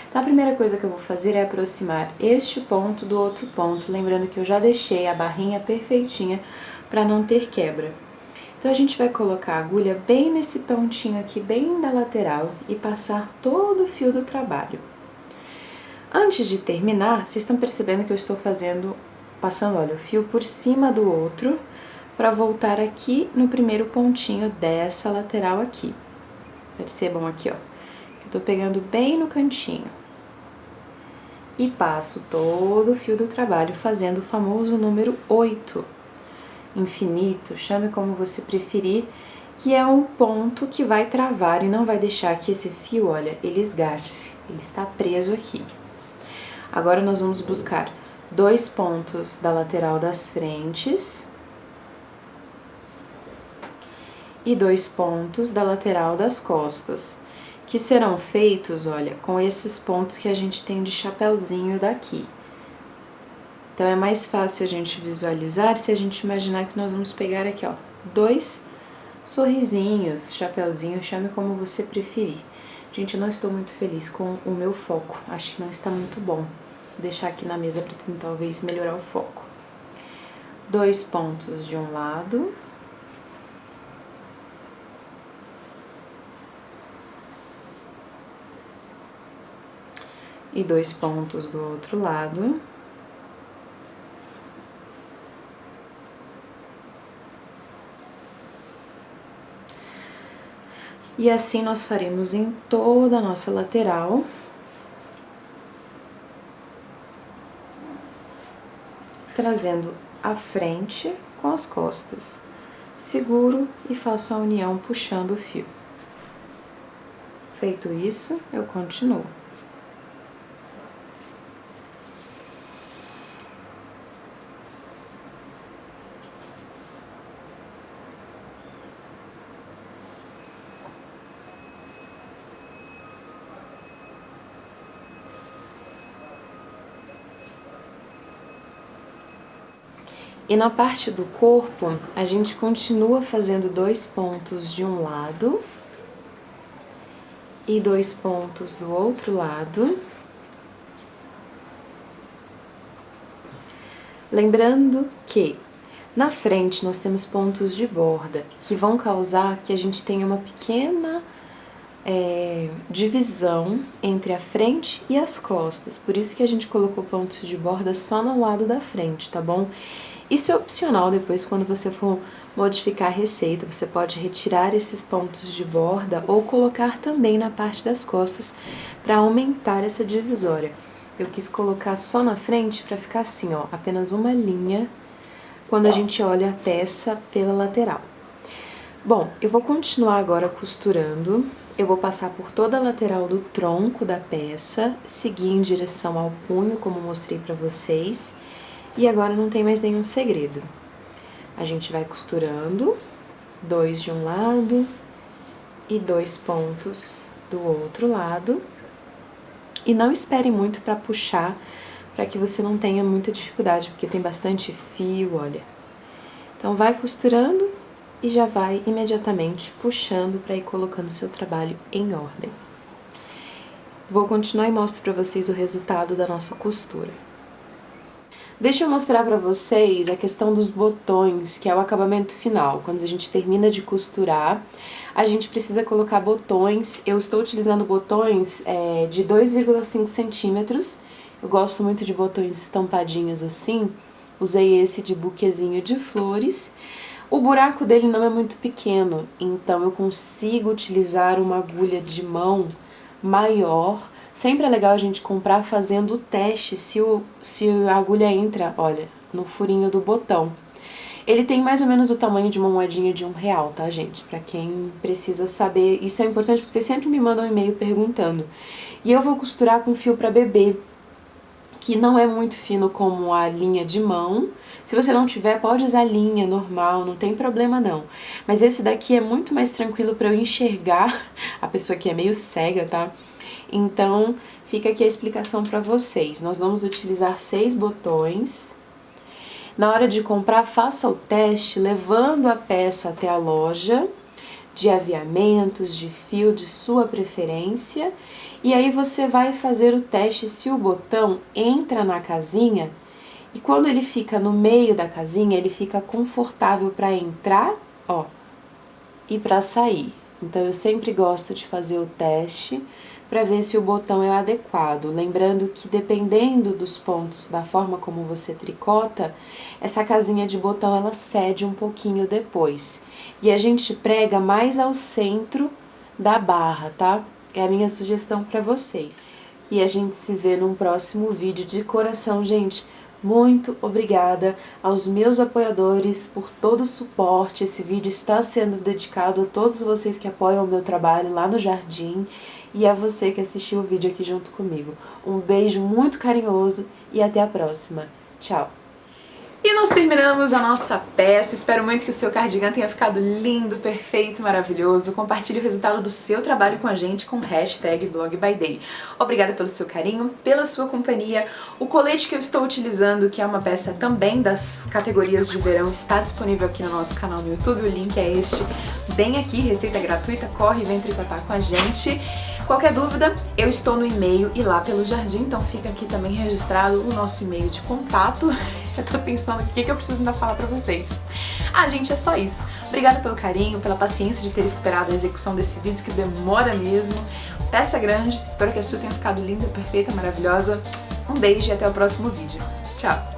Então, a primeira coisa que eu vou fazer é aproximar este ponto do outro ponto, lembrando que eu já deixei a barrinha perfeitinha para não ter quebra. Então, a gente vai colocar a agulha bem nesse pontinho aqui, bem da lateral, e passar todo o fio do trabalho. Antes de terminar, vocês estão percebendo que eu estou passando, olha, o fio por cima do outro, para voltar aqui no primeiro pontinho dessa lateral aqui. Percebam aqui, ó, que eu tô pegando bem no cantinho. E passo todo o fio do trabalho fazendo o famoso número 8. Infinito, chame como você preferir, que é um ponto que vai travar e não vai deixar que esse fio, olha, ele esgarce, ele está preso aqui. Agora nós vamos buscar 2 pontos da lateral das frentes e 2 pontos da lateral das costas, que serão feitos, olha, com esses pontos que a gente tem de chapéuzinho daqui. Então, é mais fácil a gente visualizar se a gente imaginar que nós vamos pegar aqui, ó, 2 sorrisinhos, chapéuzinho, chame como você preferir. Gente, eu não estou muito feliz com o meu foco, acho que não está muito bom. Vou deixar aqui na mesa para tentar, talvez, melhorar o foco. 2 pontos de um lado. E 2 pontos do outro lado. E assim nós faremos em toda a nossa lateral. Trazendo a frente com as costas. Seguro e faço a união puxando o fio. Feito isso, eu continuo. E na parte do corpo, a gente continua fazendo 2 pontos de um lado e 2 pontos do outro lado. Lembrando que na frente nós temos pontos de borda que vão causar que a gente tenha uma pequena divisão entre a frente e as costas. Por isso que a gente colocou pontos de borda só no lado da frente, tá bom? Isso é opcional depois, quando você for modificar a receita, você pode retirar esses pontos de borda ou colocar também na parte das costas para aumentar essa divisória. Eu quis colocar só na frente para ficar assim, ó, apenas uma linha quando a gente olha a peça pela lateral. Bom, eu vou continuar agora costurando. Eu vou passar por toda a lateral do tronco da peça, seguir em direção ao punho, como mostrei para vocês. E agora não tem mais nenhum segredo. A gente vai costurando 2 de um lado e 2 pontos do outro lado. E não espere muito para puxar, para que você não tenha muita dificuldade, porque tem bastante fio, olha. Então, vai costurando e já vai imediatamente puxando para ir colocando o seu trabalho em ordem. Vou continuar e mostro para vocês o resultado da nossa costura. Deixa eu mostrar pra vocês a questão dos botões, que é o acabamento final. Quando a gente termina de costurar, a gente precisa colocar botões. Eu estou utilizando botões de 2,5 centímetros. Eu gosto muito de botões estampadinhos assim. Usei esse de buquezinho de flores. O buraco dele não é muito pequeno, então eu consigo utilizar uma agulha de mão maior. Sempre é legal a gente comprar fazendo o teste se a agulha entra, olha, no furinho do botão. Ele tem mais ou menos o tamanho de uma moedinha de R$1, tá, gente? Pra quem precisa saber, isso é importante porque vocês sempre me mandam um e-mail perguntando. E eu vou costurar com fio pra bebê, que não é muito fino como a linha de mão. Se você não tiver, pode usar linha normal, não tem problema não. Mas esse daqui é muito mais tranquilo para eu enxergar, a pessoa que é meio cega, tá? Então, fica aqui a explicação para vocês. Nós vamos utilizar 6 botões. Na hora de comprar, faça o teste levando a peça até a loja de aviamentos, de fio de sua preferência. E aí você vai fazer o teste se o botão entra na casinha e quando ele fica no meio da casinha, ele fica confortável para entrar, ó, e para sair. Então eu sempre gosto de fazer o teste para ver se o botão é adequado. Lembrando que dependendo dos pontos, da forma como você tricota, essa casinha de botão ela cede um pouquinho depois. E a gente prega mais ao centro da barra, tá? É a minha sugestão para vocês. E a gente se vê num próximo vídeo. De coração, gente, muito obrigada aos meus apoiadores por todo o suporte. Esse vídeo está sendo dedicado a todos vocês que apoiam o meu trabalho lá no Jardim e a você que assistiu o vídeo aqui junto comigo. Um beijo muito carinhoso e até a próxima. Tchau! E nós terminamos a nossa peça. Espero muito que o seu cardigan tenha ficado lindo, perfeito, maravilhoso. Compartilhe o resultado do seu trabalho com a gente com #blogbyday. Obrigada pelo seu carinho, pela sua companhia. O colete que eu estou utilizando, que é uma peça também das categorias de verão, está disponível aqui no nosso canal no YouTube. O link é este. Vem aqui, receita gratuita, corre e vem tricotar com a gente. Qualquer dúvida, eu estou no e-mail e lá pelo Jardim, então fica aqui também registrado o nosso e-mail de contato. Eu tô pensando aqui o que eu preciso ainda falar pra vocês. Ah, gente, é só isso. Obrigada pelo carinho, pela paciência de ter esperado a execução desse vídeo, que demora mesmo. Peça grande, espero que a sua tenha ficado linda, perfeita, maravilhosa. Um beijo e até o próximo vídeo. Tchau!